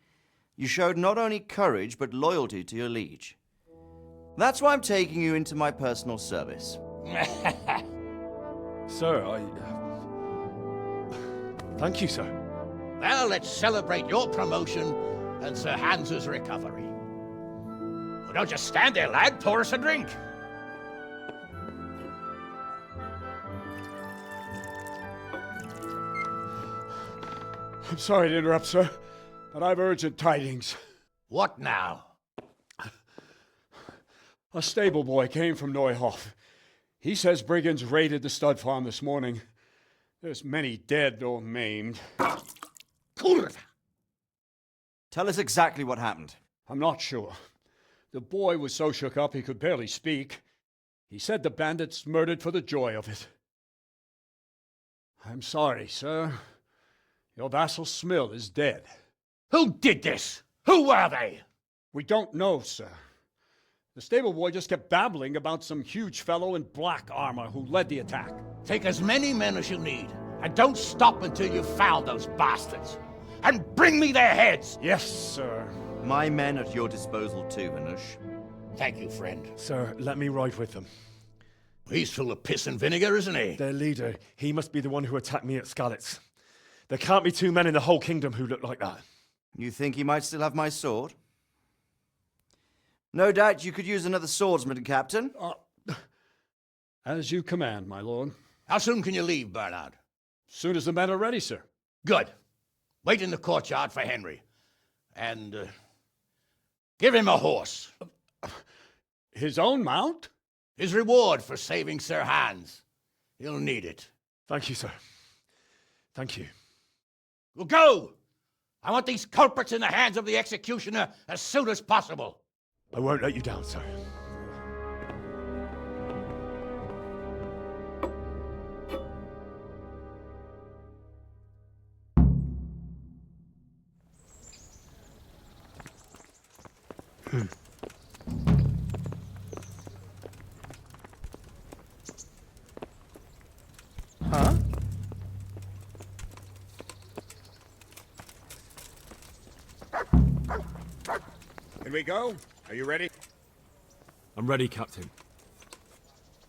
You showed not only courage, but loyalty to your liege. That's why I'm taking you into my personal service. Sir, thank you, sir. Well, let's celebrate your promotion and Sir Hans's recovery. Well, don't just stand there, lad. Pour us a drink. I'm sorry to interrupt, sir, but I've urgent tidings. What now? A stable boy came from Neuhof. He says brigands raided the stud farm this morning. There's many dead or maimed. Tell us exactly what happened. I'm not sure. The boy was so shook up he could barely speak. He said the bandits murdered for the joy of it. I'm sorry, sir. Your vassal Smill is dead. Who did this? Who were they? We don't know, sir. The stable boy just kept babbling about some huge fellow in black armor who led the attack. Take as many men as you need, and don't stop until you've found those bastards. And bring me their heads! Yes, sir. My men at your disposal too, Hanush. Thank you, friend. Sir, let me ride with them. He's full of piss and vinegar, isn't he? Their leader, he must be the one who attacked me at Skalitz. There can't be 2 men in the whole kingdom who look like that. You think he might still have my sword? No doubt you could use another swordsman, Captain. As you command, my lord. How soon can you leave, Bernard? Soon as the men are ready, sir. Good. Wait in the courtyard for Henry. And give him a horse. His own mount? His reward for saving Sir Hans. He'll need it. Thank you, sir. Thank you. Well, go! I want these culprits in the hands of the executioner as soon as possible. I won't let you down, sir. Huh? Can we go? Are you ready? I'm ready, Captain.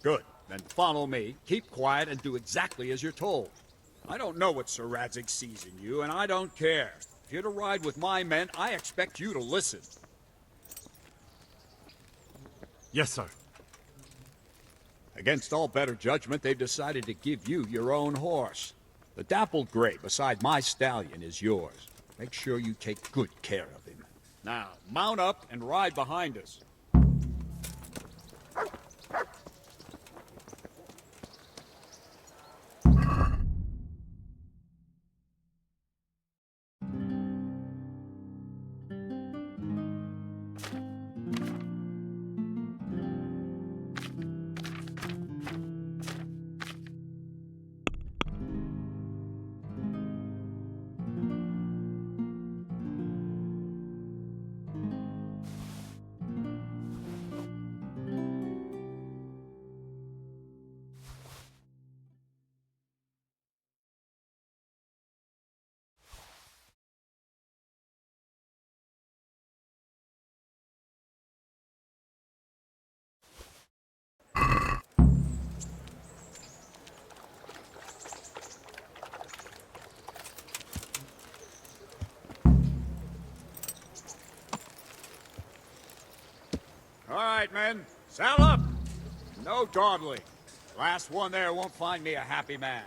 Good. Then follow me. Keep quiet and do exactly as you're told. I don't know what Sir Radzig sees in you, and I don't care. If you're to ride with my men, I expect you to listen. Yes, sir. Against all better judgment, they've decided to give you your own horse. The dappled gray beside my stallion is yours. Make sure you take good care of him. Now, mount up and ride behind us. All right, men, saddle up. No dawdling. Last one there won't find me a happy man.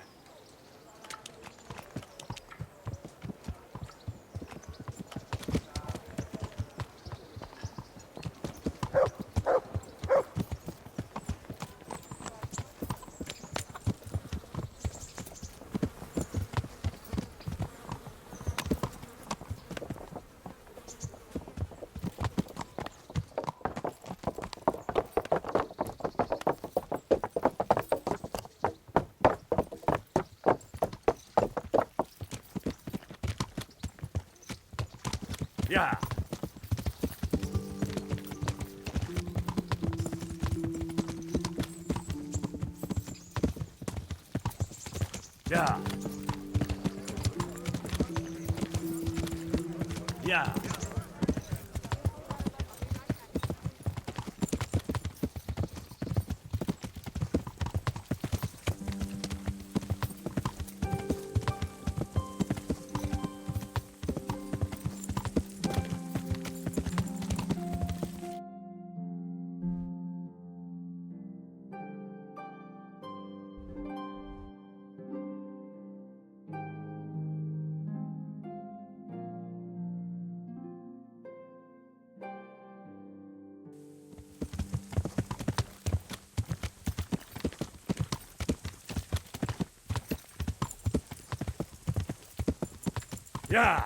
Yeah. Yeah. Yeah. Yeah.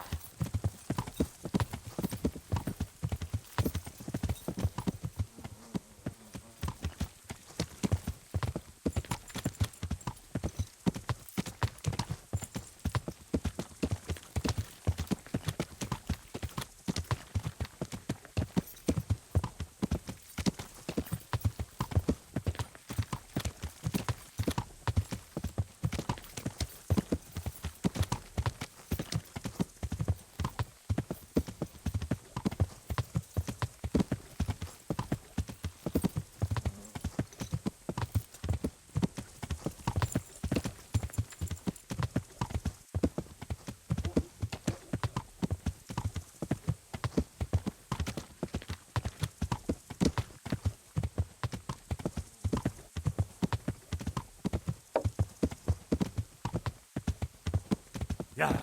Yeah.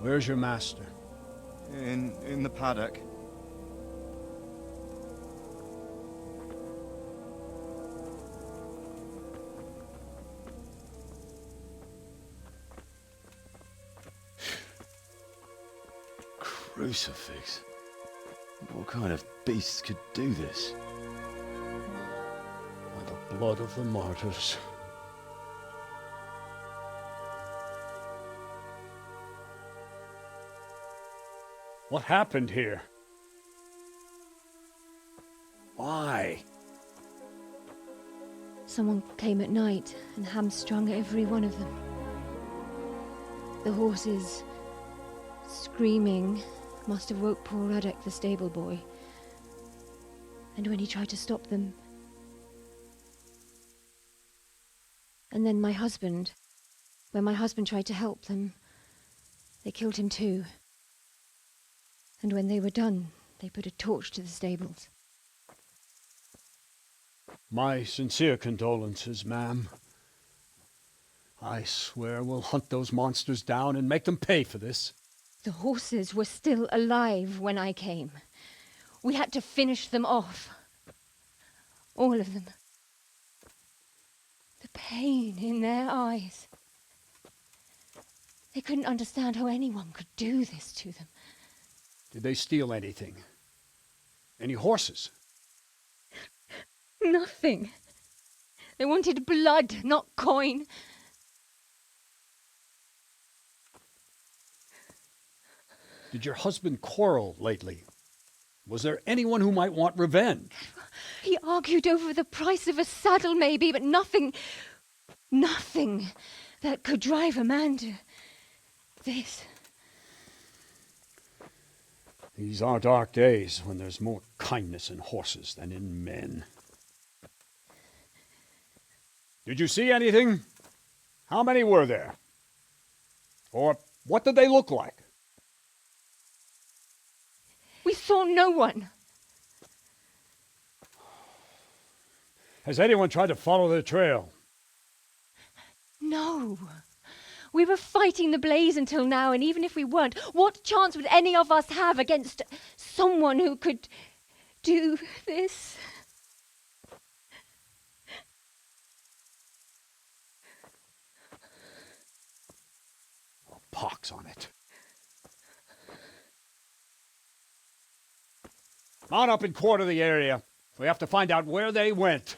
Where's your master? In the paddock. crucifix? What kind of beast could do this? By the blood of the martyrs. What happened here? Why? Someone came at night and hamstrung every one of them. The horses, screaming, must have woke poor Radek, the stable boy. And when he tried to stop them... And then my husband, when my husband tried to help them, they killed him too. And when they were done, they put a torch to the stables. My sincere condolences, ma'am. I swear we'll hunt those monsters down and make them pay for this. The horses were still alive when I came. We had to finish them off. All of them. The pain in their eyes. They couldn't understand how anyone could do this to them. Did they steal anything? Any horses? Nothing. They wanted blood, not coin. Did your husband quarrel lately? Was there anyone who might want revenge? He argued over the price of a saddle, maybe, but nothing that could drive a man to this. These are dark days when there's more kindness in horses than in men. Did you see anything? How many were there? Or what did they look like? We saw no one. Has anyone tried to follow the trail? No. We were fighting the blaze until now, and even if we weren't, what chance would any of us have against someone who could do this? Oh, pox on it. Mount up and quarter the area. We have to find out where they went.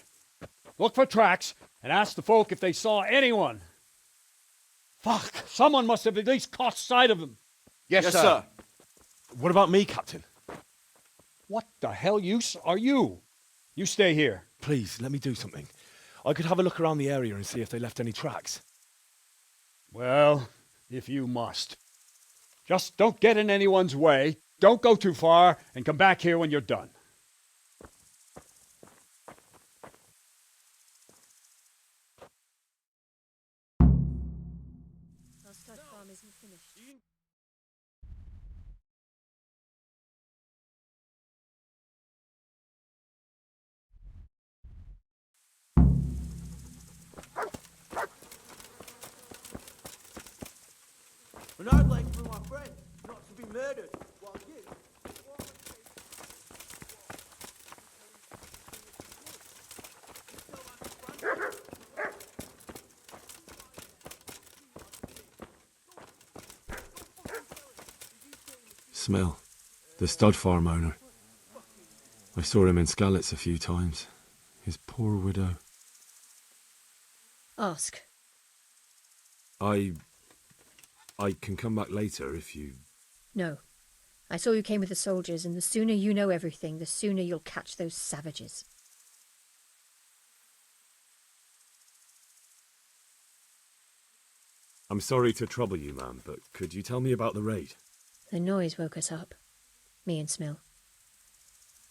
Look for tracks and ask the folk if they saw anyone. Fuck! Someone must have at least caught sight of them. Yes, sir. What about me, Captain? What the hell use are you? You stay here. Please, let me do something. I could have a look around the area and see if they left any tracks. Well, if you must. Just don't get in anyone's way, don't go too far, and come back here when you're done. Our stud farm isn't finished. And I'd like for my friend not to be murdered while you... Smell. The stud farm owner. I saw him in Skalitz a few times. His poor widow. Ask. I can come back later if you... No. I saw you came with the soldiers, and the sooner you know everything, the sooner you'll catch those savages. I'm sorry to trouble you, ma'am, but could you tell me about the raid? The noise woke us up. Me and Smill.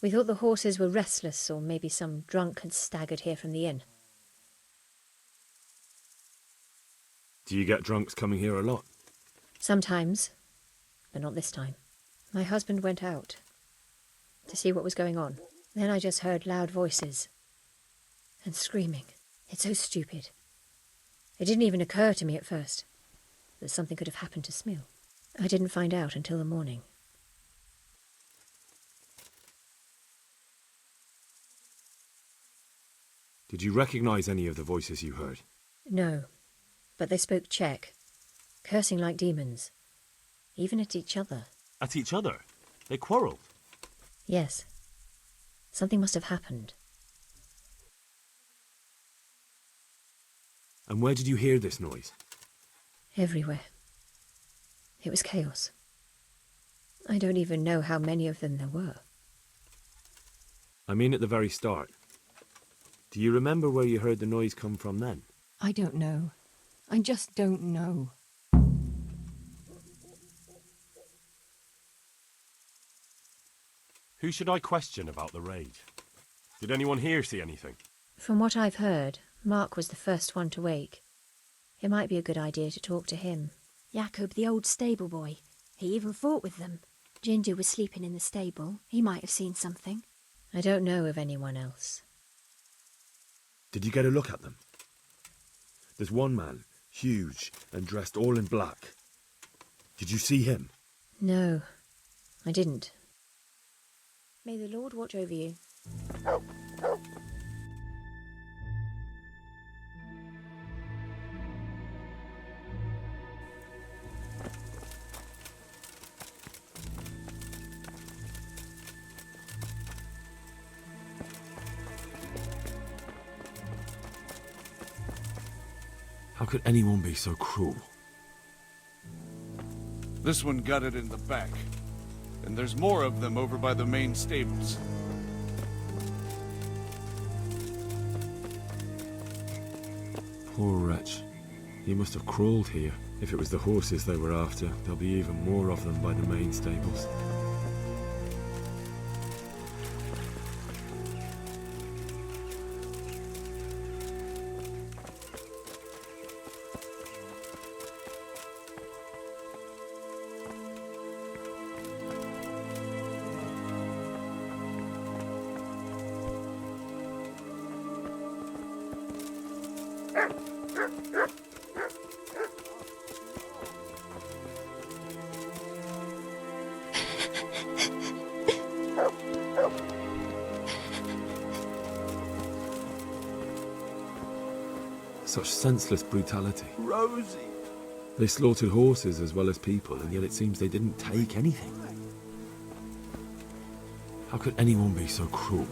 We thought the horses were restless, or maybe some drunk had staggered here from the inn. Do you get drunks coming here a lot? Sometimes, but not this time. My husband went out to see what was going on. Then I just heard loud voices and screaming. It's so stupid. It didn't even occur to me at first that something could have happened to Smill. I didn't find out until the morning. Did you recognize any of the voices you heard? No, but they spoke Czech, cursing like demons, even at each other. At each other? They quarrelled? Yes. Something must have happened. And where did you hear this noise? Everywhere. It was chaos. I don't even know how many of them there were. I mean at the very start. Do you remember where you heard the noise come from then? I don't know. I just don't know. Who should I question about the raid? Did anyone here see anything? From what I've heard, Mark was the first one to wake. It might be a good idea to talk to him. Jacob, the old stable boy. He even fought with them. Ginger was sleeping in the stable. He might have seen something. I don't know of anyone else. Did you get a look at them? There's one man, huge and dressed all in black. Did you see him? No, I didn't. May the Lord watch over you. How could anyone be so cruel? This one got it in the back. And there's more of them over by the main stables. Poor wretch. He must have crawled here. If it was the horses they were after, there'll be even more of them by the main stables. Such senseless brutality. Rosie! They slaughtered horses as well as people, and yet it seems they didn't take anything. How could anyone be so cruel?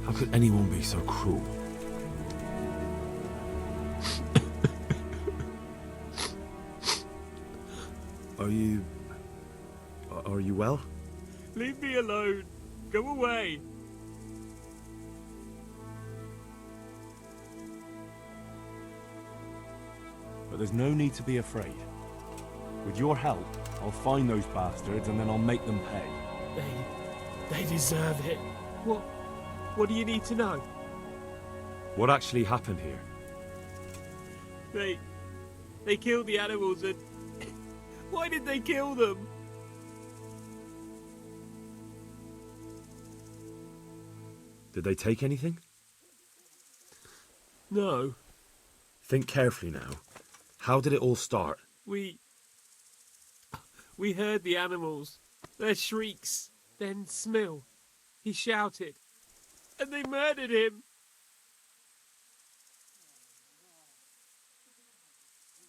How could anyone be so cruel? Are you well? Leave me alone. Go away. But there's no need to be afraid. With your help, I'll find those bastards and then I'll make them pay. They deserve it. What do you need to know? What actually happened here? They killed the animals and... Why did they kill them? Did they take anything? No. Think carefully now. How did it all start? We heard the animals, their shrieks, then Smill. He shouted, and they murdered him.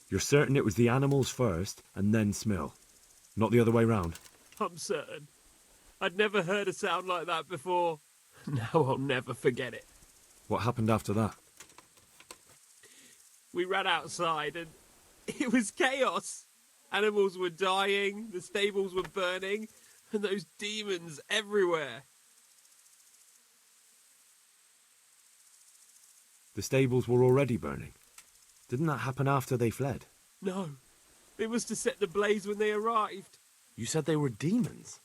You're certain it was the animals first, and then Smill? Not the other way round? I'm certain. I'd never heard a sound like that before. Now I'll never forget it. What happened after that? We ran outside and it was chaos. Animals were dying, the stables were burning, and those demons everywhere. The stables were already burning. Didn't that happen after they fled? No. It was to set the blaze when they arrived. You said they were demons?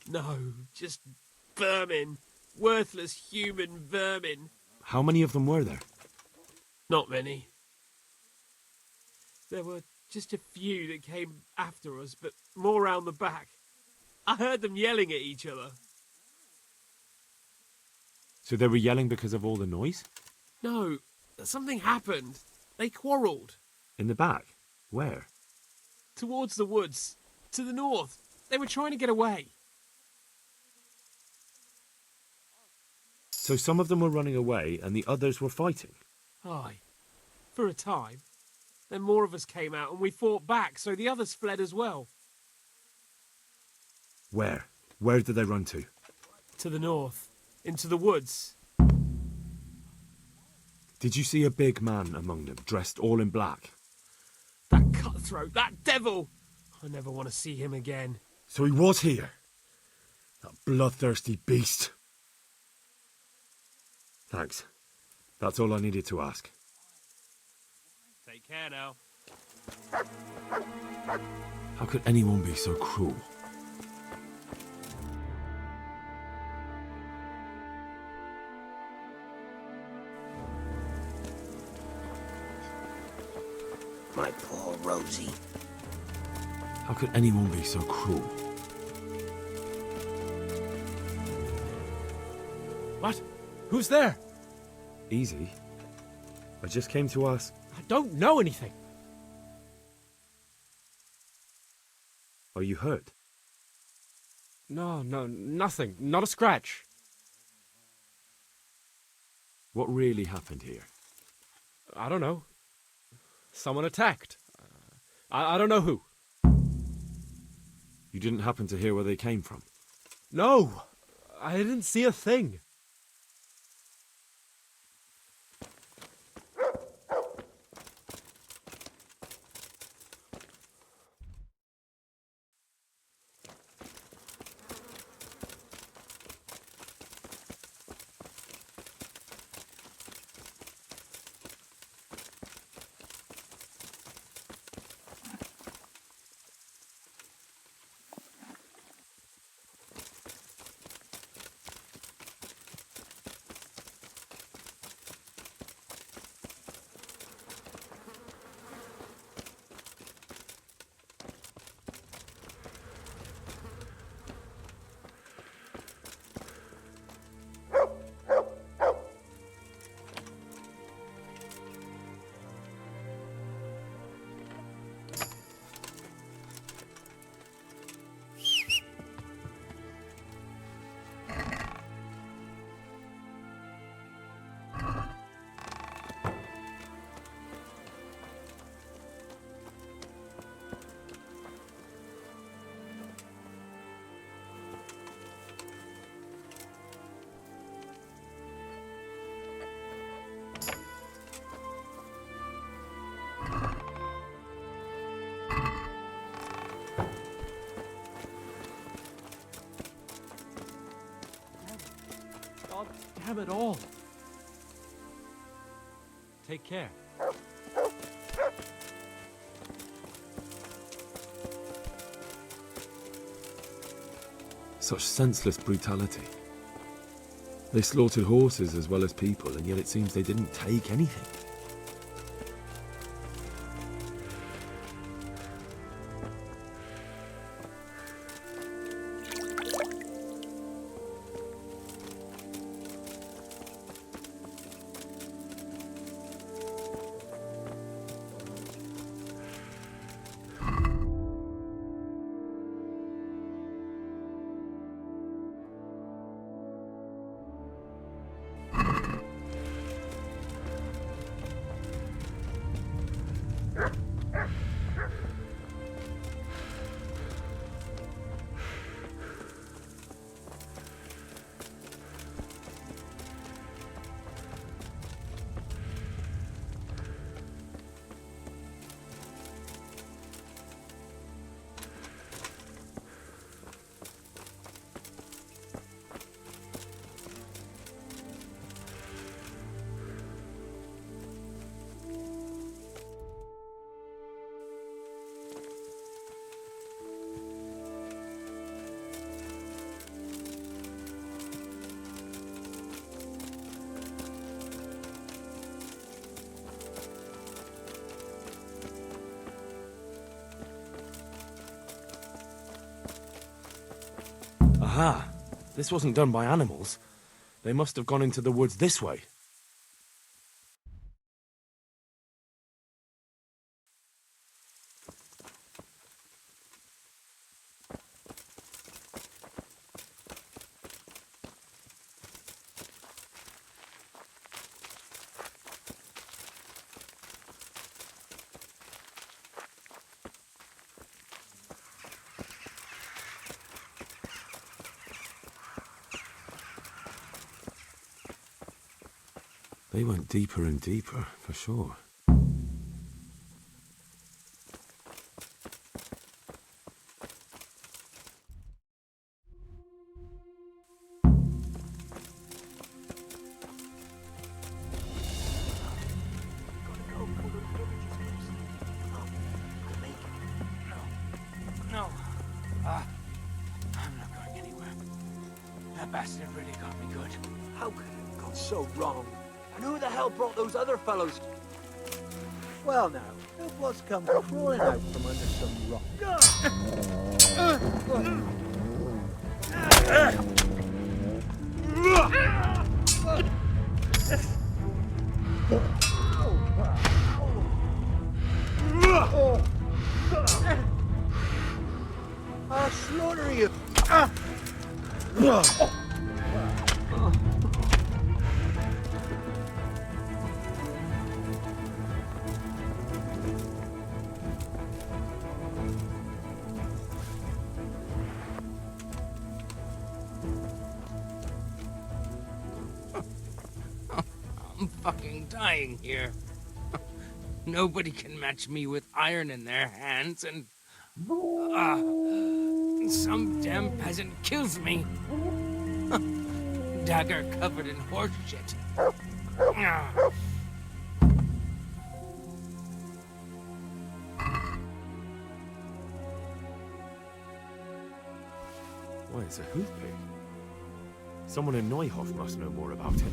No, just vermin. Worthless human vermin. How many of them were there? Not many. There were just a few that came after us, but more round the back. I heard them yelling at each other. So they were yelling because of all the noise? No, something happened. They quarrelled. In the back? Where? Towards the woods. To the north. They were trying to get away. So some of them were running away and the others were fighting? Aye. For a time. Then more of us came out and we fought back, so the others fled as well. Where? Where did they run to? To the north, into the woods. Did you see a big man among them, dressed all in black? That cutthroat, that devil! I never want to see him again. So he was here? That bloodthirsty beast. Thanks. That's all I needed to ask. Take care now. How could anyone be so cruel? My poor Rosie. How could anyone be so cruel? What? Who's there? Easy. I just came to ask... I don't know anything. Are you hurt? No, nothing. Not a scratch. What really happened here? I don't know. Someone attacked. I don't know who. You didn't happen to hear where they came from? No, I didn't see a thing. God damn it all. Take care. Such senseless brutality. They slaughtered horses as well as people, and yet it seems they didn't take anything. Aha! This wasn't done by animals. They must have gone into the woods this way. They went deeper and deeper, for sure. No. I'm not going anywhere. That bastard really got me good. How could it have gone so wrong? And who the hell brought those other fellows? Well now, who was come crawling out from under some rock? I'll slaughter you! I'm fucking dying here. Nobody can match me with iron in their hands, and some damn peasant kills me. Dagger covered in horse shit. Why, it's a hoof pig. Someone in Neuhof must know more about it.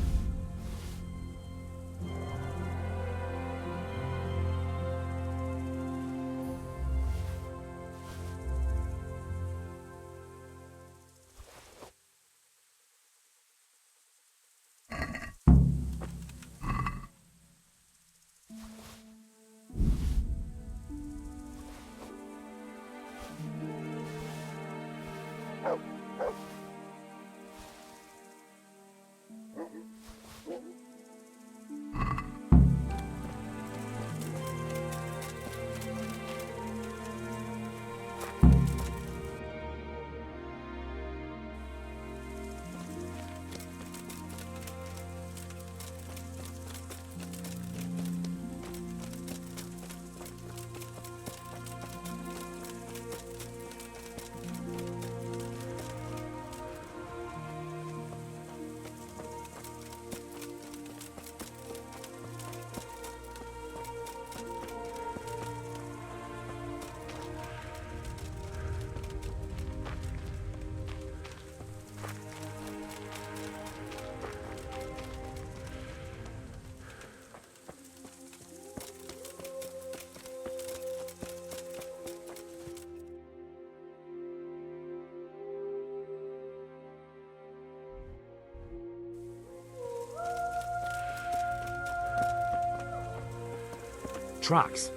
Tracks.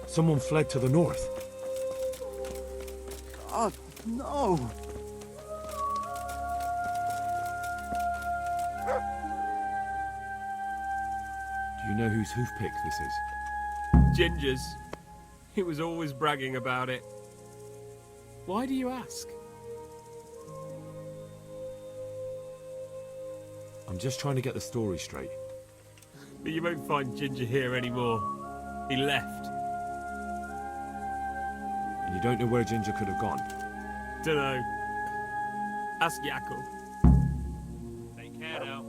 Someone fled to the north. God, no! Do you know whose hoofpick this is? Ginger's. He was always bragging about it. Why do you ask? I'm just trying to get the story straight. But you won't find Ginger here anymore. He left. And you don't know where Ginger could have gone? Dunno. Ask Jakob. Take care now.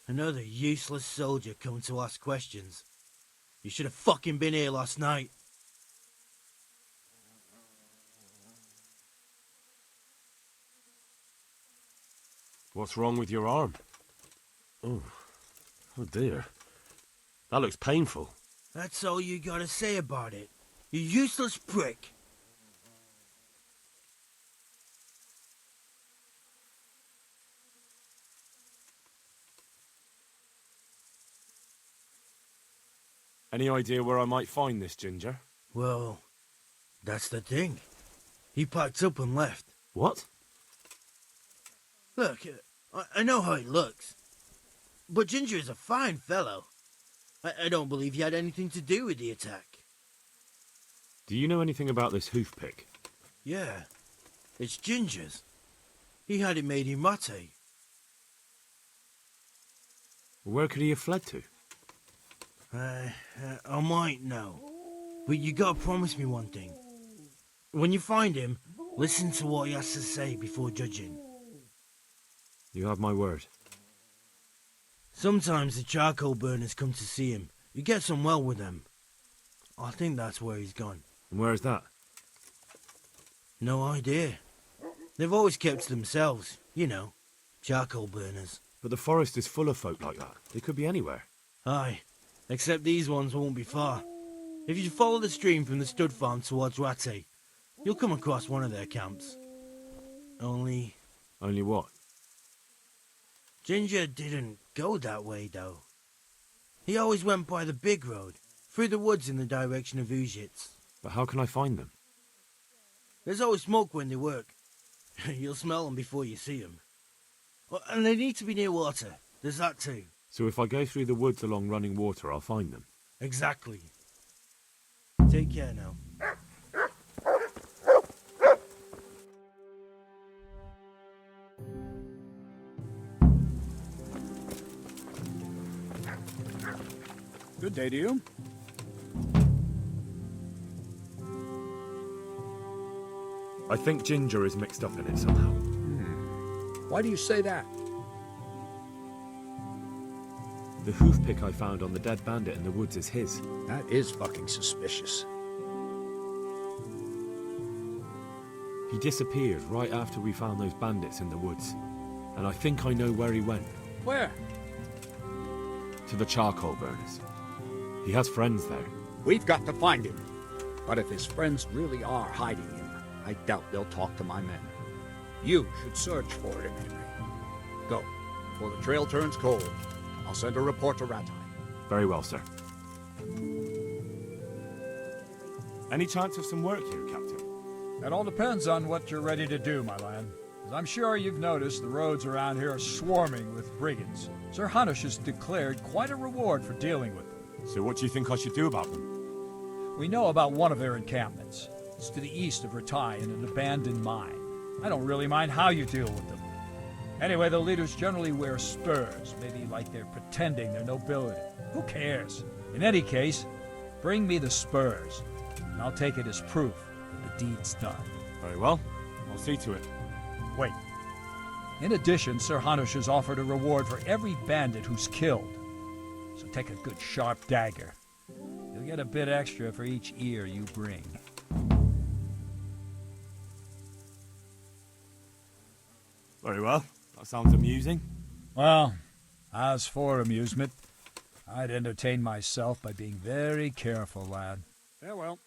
Another useless soldier coming to ask questions. You should have fucking been here last night. What's wrong with your arm? Oh dear. That looks painful. That's all you gotta say about it. You useless prick. Any idea where I might find this ginger? Well, that's the thing. He packed up and left. What? Look, I know how he looks. But Ginger is a fine fellow. I don't believe he had anything to do with the attack. Do you know anything about this hoof pick? Yeah, it's Ginger's. He had it made in mate. Where could he have fled to? I might know. But you gotta promise me one thing. When you find him, listen to what he has to say before judging. You have my word. Sometimes the charcoal burners come to see him. He gets on well with them. I think that's where he's gone. And where is that? No idea. They've always kept to themselves, you know, charcoal burners. But the forest is full of folk like that. They could be anywhere. Aye, except these ones won't be far. If you follow the stream from the stud farm towards Rattay, you'll come across one of their camps. Only what? Ginger didn't go that way, though. He always went by the big road, through the woods in the direction of Ujits. But how can I find them? There's always smoke when they work. You'll smell them before you see them. And they need to be near water. There's that too. So if I go through the woods along running water, I'll find them? Exactly. Take care now. Good day to you. I think Ginger is mixed up in it somehow. Why do you say that? The hoof pick I found on the dead bandit in the woods is his. That is fucking suspicious. He disappeared right after we found those bandits in the woods. And I think I know where he went. Where? To the charcoal burners. He has friends there. We've got to find him. But if his friends really are hiding him, I doubt they'll talk to my men. You should search for him, Henry. Go, before the trail turns cold. I'll send a report to Rattay. Very well, sir. Any chance of some work here, Captain? That all depends on what you're ready to do, my lad. As I'm sure you've noticed, the roads around here are swarming with brigands. Sir Hanush has declared quite a reward for dealing with them. So what do you think I should do about them? We know about one of their encampments. It's to the east of Rattay in an abandoned mine. I don't really mind how you deal with them. Anyway, the leaders generally wear spurs, maybe like they're pretending they're nobility. Who cares? In any case, bring me the spurs, and I'll take it as proof that the deed's done. Very well. I'll see to it. Wait. In addition, Sir Hanush has offered a reward for every bandit who's killed. So take a good sharp dagger. You'll get a bit extra for each ear you bring. Very well. That sounds amusing. Well, as for amusement, I'd entertain myself by being very careful, lad. Farewell.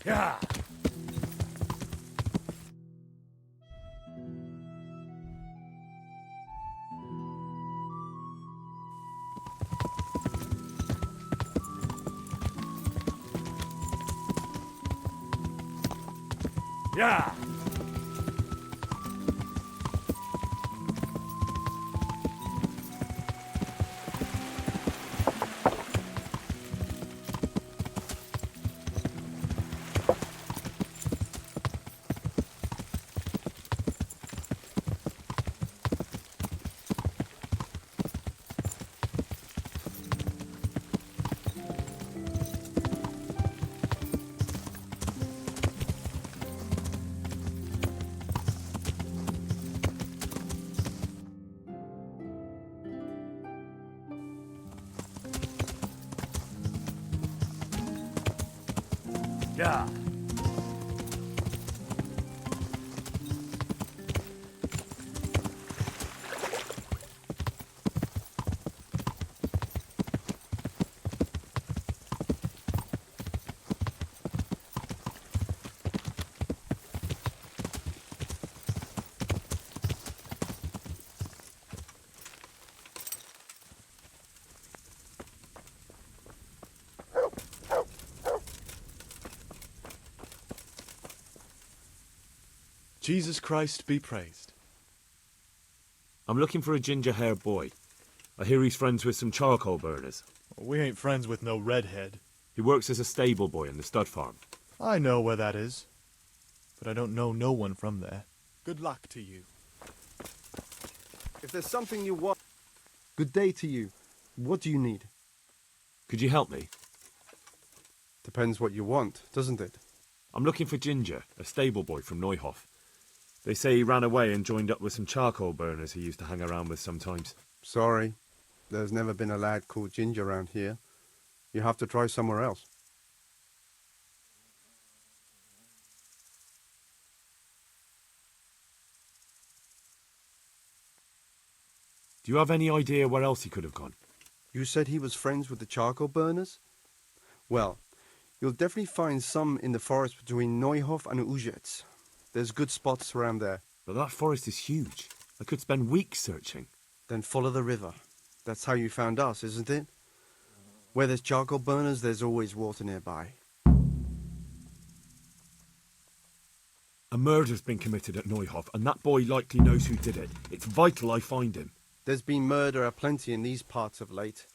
Yeah. Yeah. Yeah. Jesus Christ be praised. I'm looking for a ginger-haired boy. I hear he's friends with some charcoal burners. We ain't friends with no redhead. He works as a stable boy in the stud farm. I know where that is, but I don't know no one from there. Good luck to you. If there's something you want... Good day to you. What do you need? Could you help me? Depends what you want, doesn't it? I'm looking for Ginger, a stable boy from Neuhof. They say he ran away and joined up with some charcoal burners he used to hang around with sometimes. Sorry. There's never been a lad called Ginger around here. You have to try somewhere else. Do you have any idea where else he could have gone? You said he was friends with the charcoal burners? Well, you'll definitely find some in the forest between Neuhof and Ujetz. There's good spots around there. But that forest is huge. I could spend weeks searching. Then follow the river. That's how you found us, isn't it? Where there's charcoal burners, there's always water nearby. A murder's been committed at Neuhof, and that boy likely knows who did it. It's vital I find him. There's been murder aplenty in these parts of late.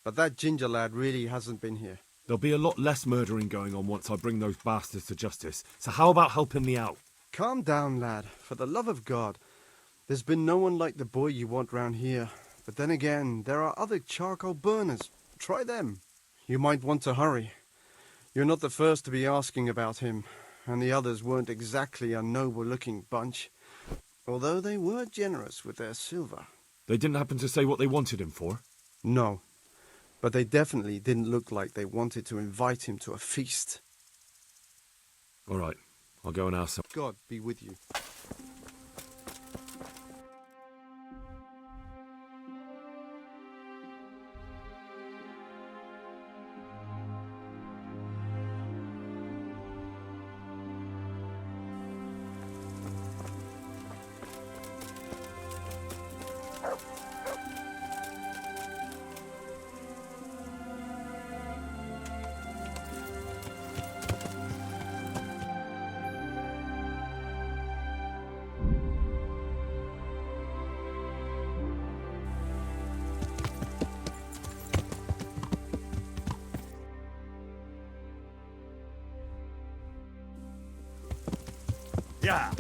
But that Ginger lad really hasn't been here. There'll be a lot less murdering going on once I bring those bastards to justice. So how about helping me out? Calm down, lad. For the love of God. There's been no one like the boy you want round here. But then again, there are other charcoal burners. Try them. You might want to hurry. You're not the first to be asking about him, and the others weren't exactly a noble-looking bunch, although they were generous with their silver. They didn't happen to say what they wanted him for? No, but they definitely didn't look like they wanted to invite him to a feast. All right, I'll go and ask them. God be with you. Yeah.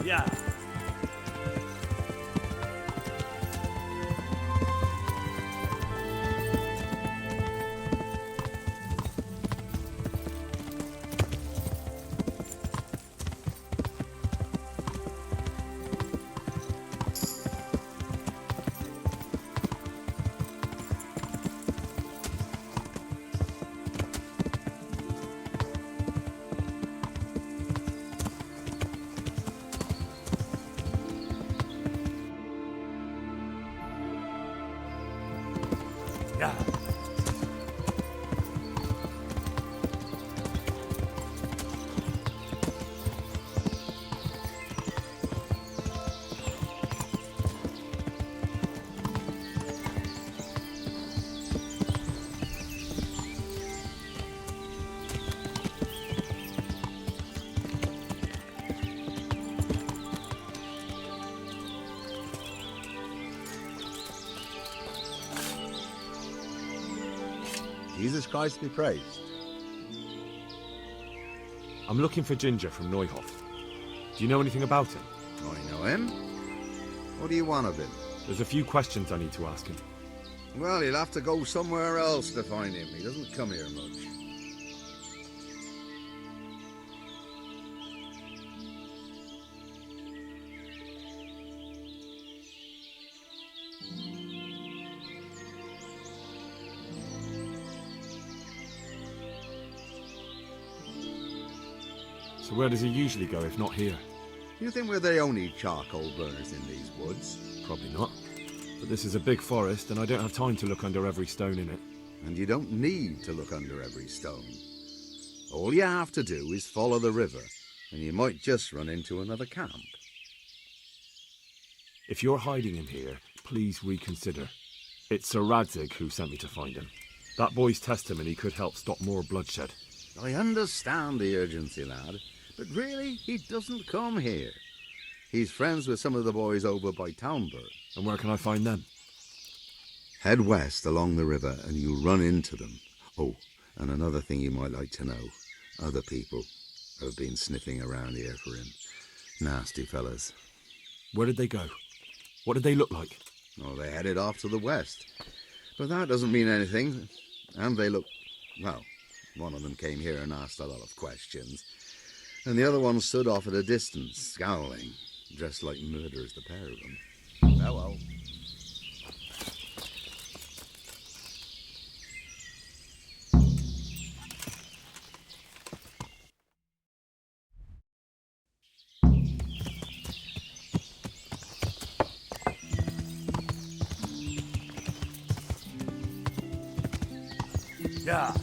Yeah. Yeah. Jesus Christ be praised. I'm looking for Ginger from Neuhof. Do you know anything about him? I know him. What do you want of him? There's a few questions I need to ask him. Well, you'll have to go somewhere else to find him. He doesn't come here much. So where does he usually go if not here? You think we're the only charcoal burners in these woods? Probably not. But this is a big forest and I don't have time to look under every stone in it. And you don't need to look under every stone. All you have to do is follow the river, and you might just run into another camp. If you're hiding him here, please reconsider. It's Sir Radzig who sent me to find him. That boy's testimony could help stop more bloodshed. I understand the urgency, lad, but really, he doesn't come here. He's friends with some of the boys over by Townburg. And where can I find them? Head west along the river and you'll run into them. Oh, and another thing you might like to know. Other people have been sniffing around here for him. Nasty fellas. Where did they go? What did they look like? Oh, they headed off to the west. But that doesn't mean anything. And they look... well, one of them came here and asked a lot of questions. And the other one stood off at a distance, scowling. Dressed like murderers, the pair of them. Hello. Yeah.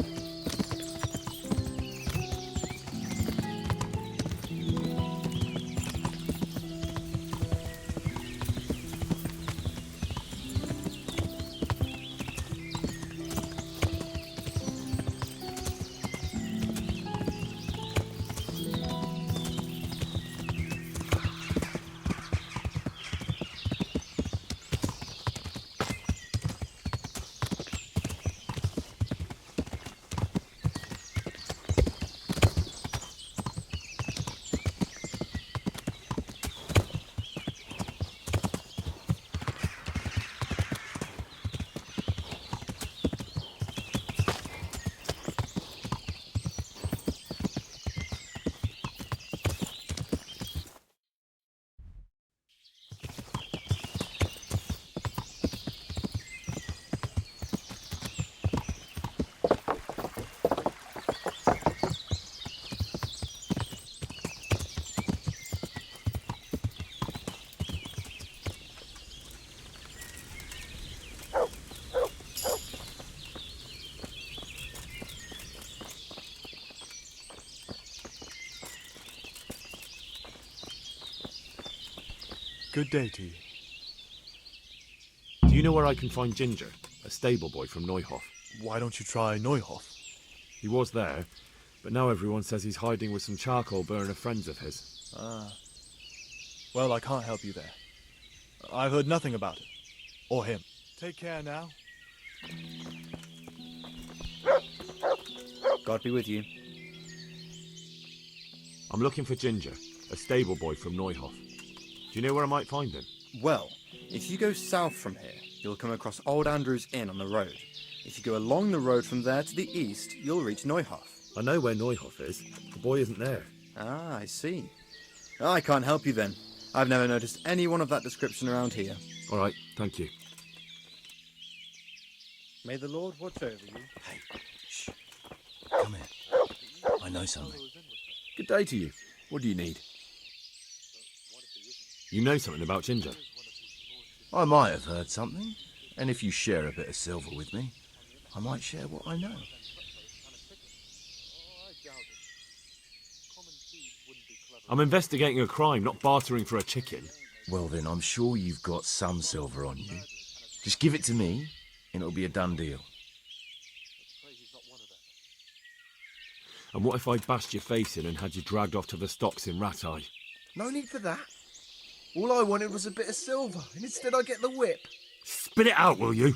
Good day to you. Do you know where I can find Ginger, a stable boy from Neuhof? Why don't you try Neuhof? He was there, but now everyone says he's hiding with some charcoal burner friends of his. Ah. Well, I can't help you there. I've heard nothing about it. Or him. Take care now. God be with you. I'm looking for Ginger, a stable boy from Neuhof. you know where I might find him? Well, if you go south from here, you'll come across Old Andrew's Inn on the road. If you go along the road from there to the east, you'll reach Neuhof. I know where Neuhof is. The boy isn't there. Ah, I see. I can't help you then. I've never noticed anyone of that description around here. All right, thank you. May the Lord watch over you. Hey, shh. Come here. I know something. Good day to you. What do you need? You know something about Ginger? I might have heard something, and if you share a bit of silver with me, I might share what I know. I'm investigating a crime, not bartering for a chicken. Well then, I'm sure you've got some silver on you. Just give it to me, and it'll be a done deal. And what if I bashed your face in and had you dragged off to the stocks in Rattay? No need for that. All I wanted was a bit of silver, and instead I get the whip. Spit it out, will you?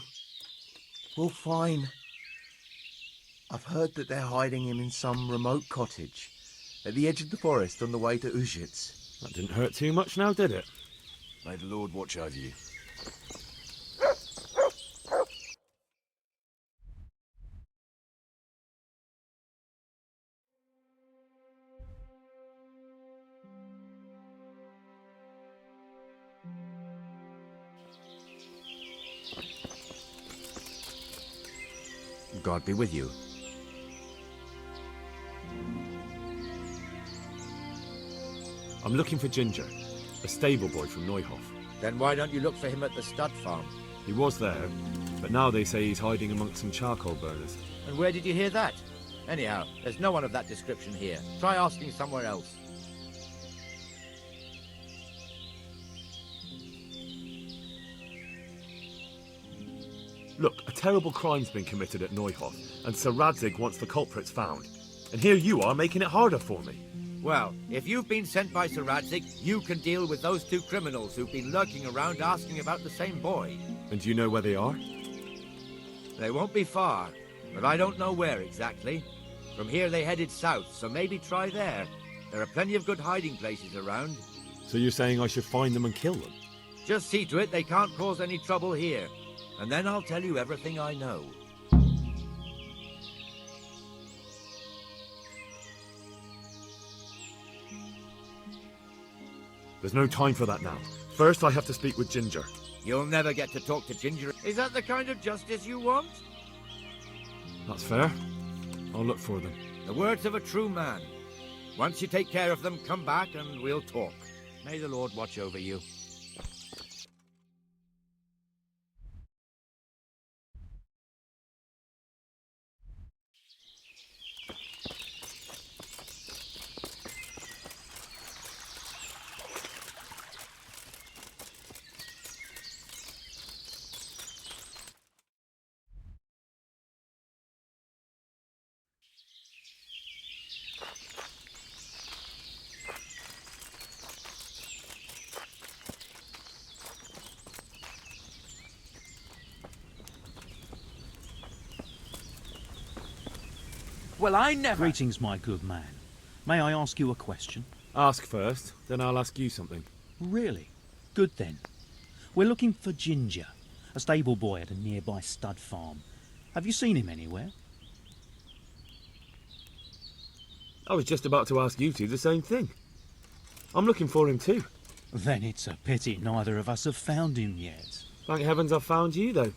Well, fine. I've heard that they're hiding him in some remote cottage at the edge of the forest on the way to Ujits. That didn't hurt too much now, did it? May the Lord watch over you. God be with you. I'm looking for Ginger, a stable boy from Neuhof. Then why don't you look for him at the stud farm? He was there, but now they say he's hiding amongst some charcoal burners. And where did you hear that? Anyhow, there's no one of that description here. Try asking somewhere else. Look, a terrible crime's been committed at Neuhof, and Sir Radzig wants the culprits found. And here you are making it harder for me. Well, if you've been sent by Sir Radzig, you can deal with those two criminals who've been lurking around asking about the same boy. And do you know where they are? They won't be far, but I don't know where exactly. From here they headed south, so maybe try there. There are plenty of good hiding places around. So you're saying I should find them and kill them? Just see to it they can't cause any trouble here. And then I'll tell you everything I know. There's no time for that now. First, I have to speak with Ginger. You'll never get to talk to Ginger. Is that the kind of justice you want? That's fair. I'll look for them. The words of a true man. Once you take care of them, come back and we'll talk. May the Lord watch over you. Well, I never... Greetings, my good man. May I ask you a question? Ask first, then I'll ask you something. Really? Good then. We're looking for Ginger, a stable boy at a nearby stud farm. Have you seen him anywhere? I was just about to ask you two the same thing. I'm looking for him too. Then it's a pity neither of us have found him yet. Thank heavens I've found you, though.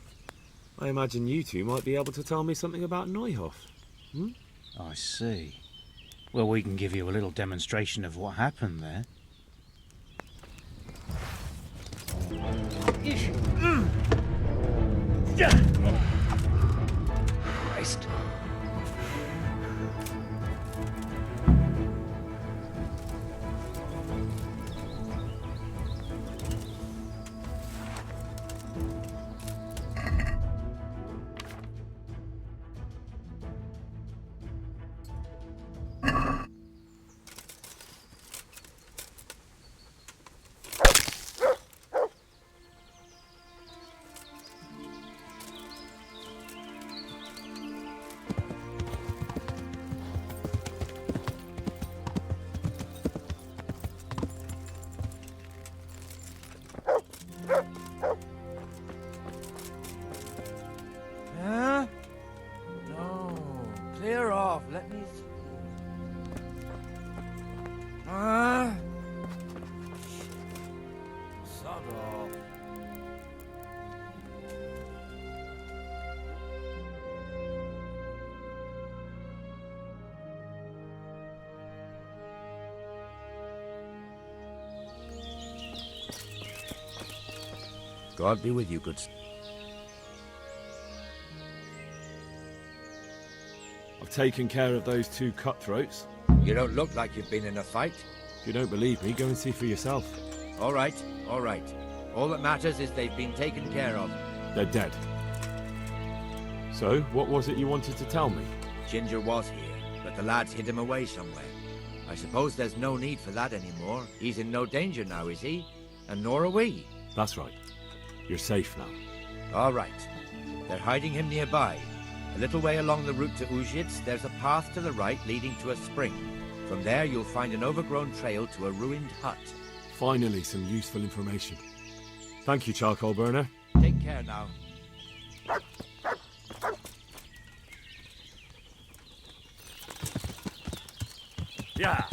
I imagine you two might be able to tell me something about Neuhof. Hmm? I see. Well, we can give you a little demonstration of what happened there. Christ. Sod off. God be with you, good. I've taken care of those two cutthroats. You don't look like you've been in a fight. If you don't believe me, go and see for yourself. All right, all right. All that matters is they've been taken care of. They're dead. So, what was it you wanted to tell me? Ginger was here, but the lads hid him away somewhere. I suppose there's no need for that anymore. He's in no danger now, is he? And nor are we. That's right. You're safe now. All right. They're hiding him nearby. A little way along the route to Ujits, there's a path to the right leading to a spring. From there, you'll find an overgrown trail to a ruined hut. Finally, some useful information. Thank you, charcoal burner. Take care now. Yeah.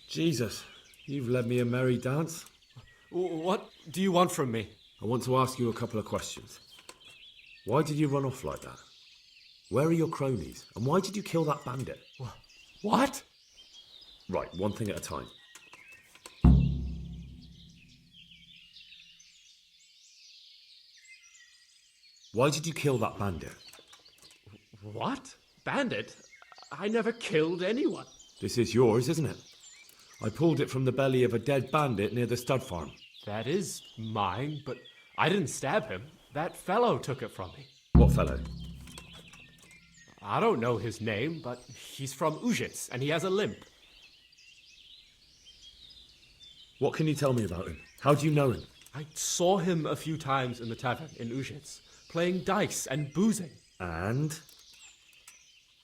Jesus, you've led me a merry dance. What do you want from me? I want to ask you a couple of questions. Why did you run off like that? Where are your cronies? And why did you kill that bandit? What? Right, one thing at a time. Why did you kill that bandit? What? Bandit? I never killed anyone. This is yours, isn't it? I pulled it from the belly of a dead bandit near the stud farm. That is mine, but I didn't stab him. That fellow took it from me. What fellow? I don't know his name, but he's from Ujits, and he has a limp. What can you tell me about him? How do you know him? I saw him a few times in the tavern in Ujits, playing dice and boozing. And?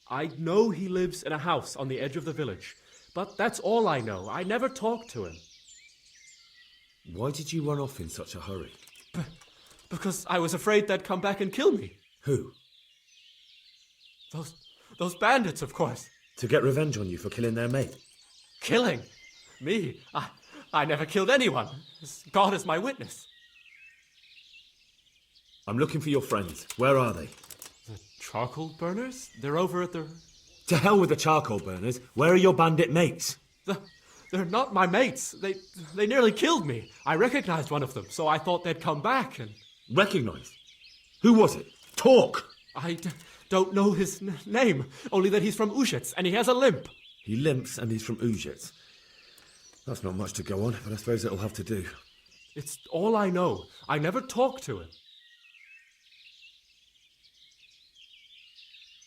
I know he lives in a house on the edge of the village, but that's all I know. I never talked to him. Why did you run off in such a hurry? Because I was afraid they'd come back and kill me. Who? Those bandits, of course. To get revenge on you for killing their mate? Killing? Me? I never killed anyone. God is my witness. I'm looking for your friends. Where are they? The charcoal burners? They're over at the... To hell with the charcoal burners. Where are your bandit mates? They're not my mates. They nearly killed me. I recognized one of them, so I thought they'd come back and... Recognized? Who was it? Talk! I don't know his name, only that he's from Ujits, and he has a limp. He limps and he's from Ujits. That's not much to go on, but I suppose it'll have to do. It's all I know. I never talked to him.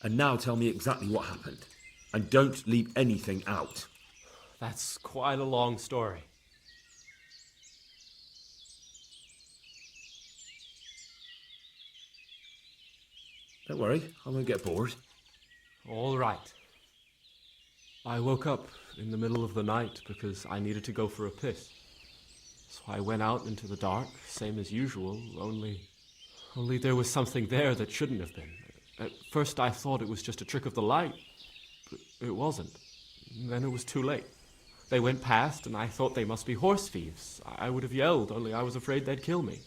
And now tell me exactly what happened. And don't leave anything out. That's quite a long story. Don't worry, I won't get bored. All right. I woke up in the middle of the night because I needed to go for a piss. So I went out into the dark, same as usual, only there was something there that shouldn't have been. At first I thought it was just a trick of the light, but it wasn't. Then it was too late. They went past and I thought they must be horse thieves. I would have yelled, only I was afraid they'd kill me.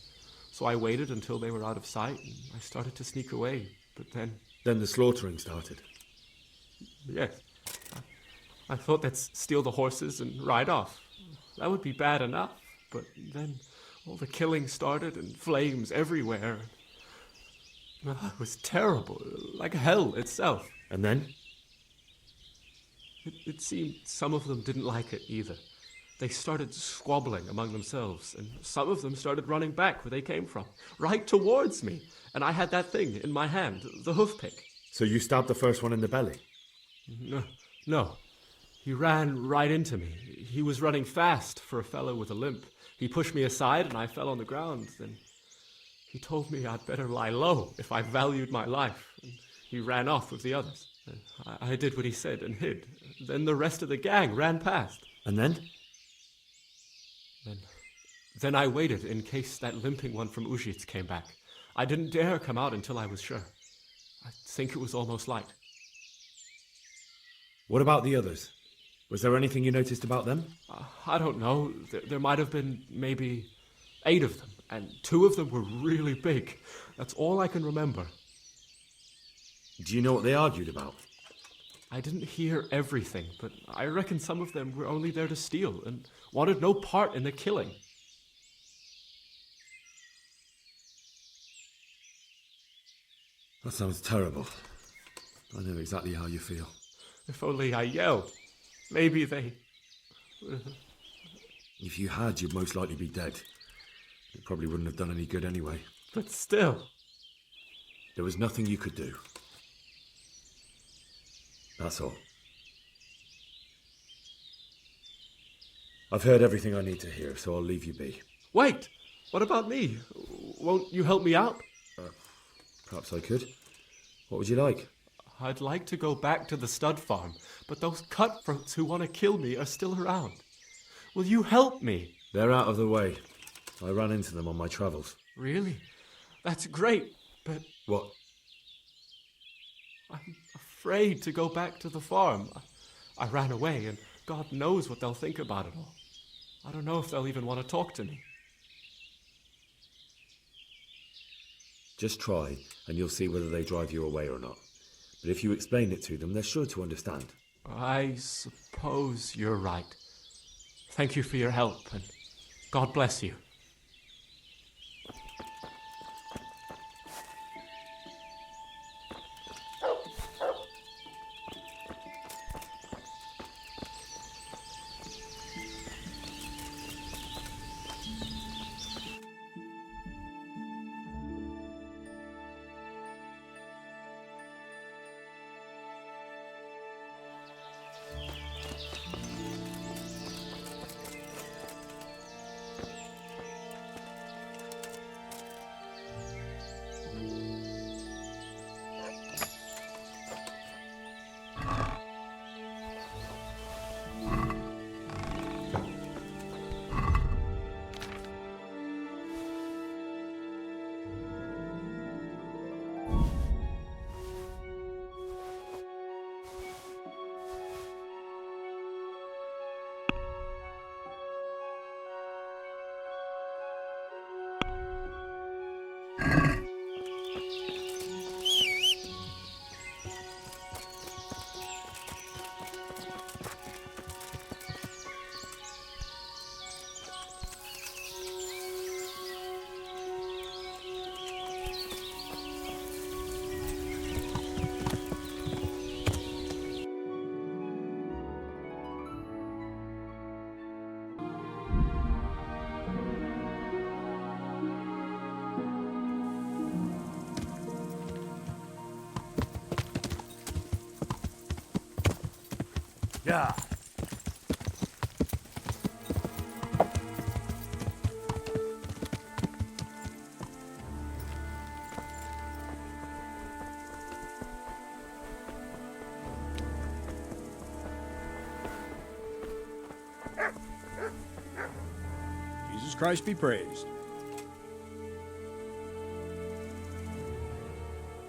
So I waited until they were out of sight and I started to sneak away, but then... Then the slaughtering started? Yes. I thought they'd steal the horses and ride off. That would be bad enough, but then all the killing started and flames everywhere. Oh, it was terrible, like hell itself. And then? It seemed some of them didn't like it either. They started squabbling among themselves, and some of them started running back where they came from, right towards me. And I had that thing in my hand, the hoof pick. So you stabbed the first one in the belly? No. He ran right into me. He was running fast for a fellow with a limp. He pushed me aside and I fell on the ground. Then he told me I'd better lie low if I valued my life. And he ran off with the others. I did what he said and hid. Then the rest of the gang ran past. And then? Then I waited in case that limping one from Ujits came back. I didn't dare come out until I was sure. I think it was almost light. What about the others? Was there anything you noticed about them? I don't know. There might have been maybe 8 of them, and 2 of them were really big. That's all I can remember. Do you know what they argued about? I didn't hear everything, but I reckon some of them were only there to steal and wanted no part in the killing. That sounds terrible. I know exactly how you feel. If only I yelled. Maybe they... If you had, you'd most likely be dead. It probably wouldn't have done any good anyway. But still... There was nothing you could do. That's all. I've heard everything I need to hear, so I'll leave you be. Wait! What about me? Won't you help me out? Perhaps I could. What would you like? I'd like to go back to the stud farm, but those cutthroats who want to kill me are still around. Will you help me? They're out of the way. I ran into them on my travels. Really? That's great, but... What? I'm afraid to go back to the farm. I ran away, and God knows what they'll think about it all. I don't know if they'll even want to talk to me. Just try, and you'll see whether they drive you away or not. But if you explain it to them, they're sure to understand. I suppose you're right. Thank you for your help, and God bless you. Yeah. Jesus Christ be praised.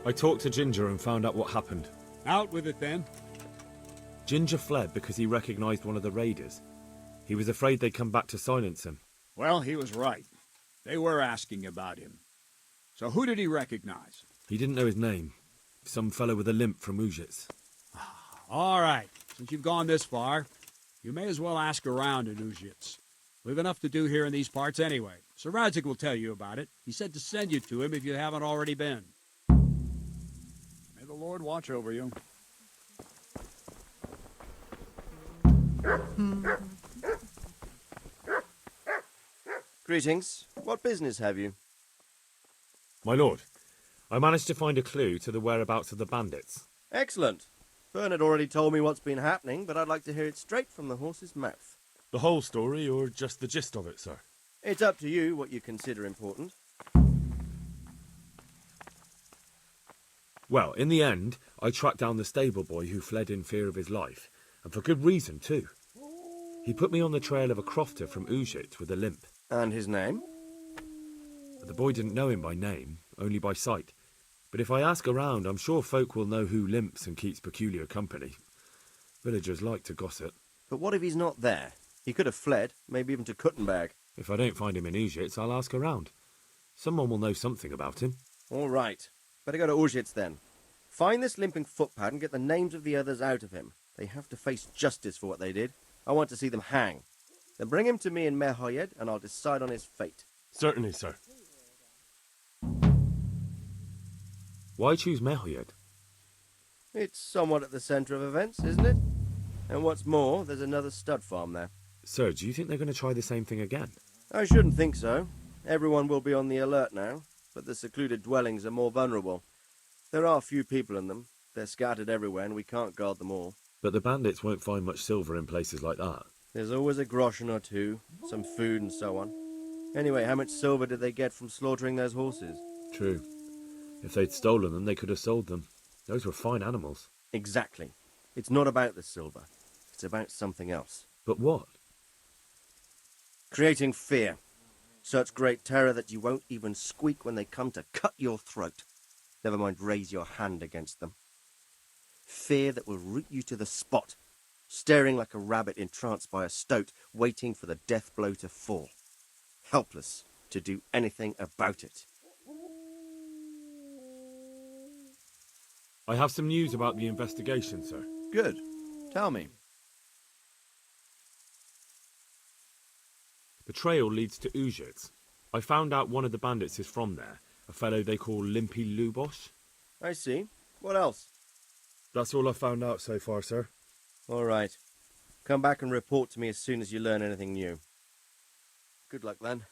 I talked to Ginger and found out what happened. Out with it then. Ginger fled because he recognized one of the raiders. He was afraid they'd come back to silence him. Well, he was right. They were asking about him. So who did he recognize? He didn't know his name. Some fellow with a limp from Ujits. All right. Since you've gone this far, you may as well ask around in Ujits. We've enough to do here in these parts anyway. Sir Radzik will tell you about it. He said to send you to him if you haven't already been. the Lord watch over you. Greetings. What business have you? My lord, I managed to find a clue to the whereabouts of the bandits. Excellent. Bernard already told me what's been happening, but I'd like to hear it straight from the horse's mouth. The whole story, or just the gist of it, sir? It's up to you what you consider important. Well, in the end, I tracked down the stable boy who fled in fear of his life, and for good reason, too. He put me on the trail of a crofter from Ujit with a limp. And his name? The boy didn't know him by name, only by sight. But if I ask around, I'm sure folk will know who limps and keeps peculiar company. Villagers like to gossip. But what if he's not there? He could have fled, maybe even to Kuttenberg. If I don't find him in Ujit, I'll ask around. Someone will know something about him. All right. Better go to Ujits then. Find this limping footpad and get the names of the others out of him. They have to face justice for what they did. I want to see them hang. Then bring him to me in Merhoyed and I'll decide on his fate. Certainly, sir. Why choose Merhoyed? It's somewhat at the centre of events, isn't it? And what's more, there's another stud farm there. Sir, do you think they're going to try the same thing again? I shouldn't think so. Everyone will be on the alert now, but the secluded dwellings are more vulnerable. There are few people in them. They're scattered everywhere and we can't guard them all. But the bandits won't find much silver in places like that. There's always a groschen or two, some food and so on. Anyway, how much silver did they get from slaughtering those horses? True. If they'd stolen them, they could have sold them. Those were fine animals. Exactly. It's not about the silver. It's about something else. But what? Creating fear. Such great terror that you won't even squeak when they come to cut your throat. Never mind raise your hand against them. Fear that will root you to the spot, staring like a rabbit entranced by a stoat, waiting for the death blow to fall. Helpless to do anything about it. I have some news about the investigation, sir. Good. Tell me. The trail leads to Ujits. I found out one of the bandits is from there, a fellow they call Limpy Lubosh. I see. What else? That's all I found out so far, sir. All right. Come back and report to me as soon as you learn anything new. Good luck, then.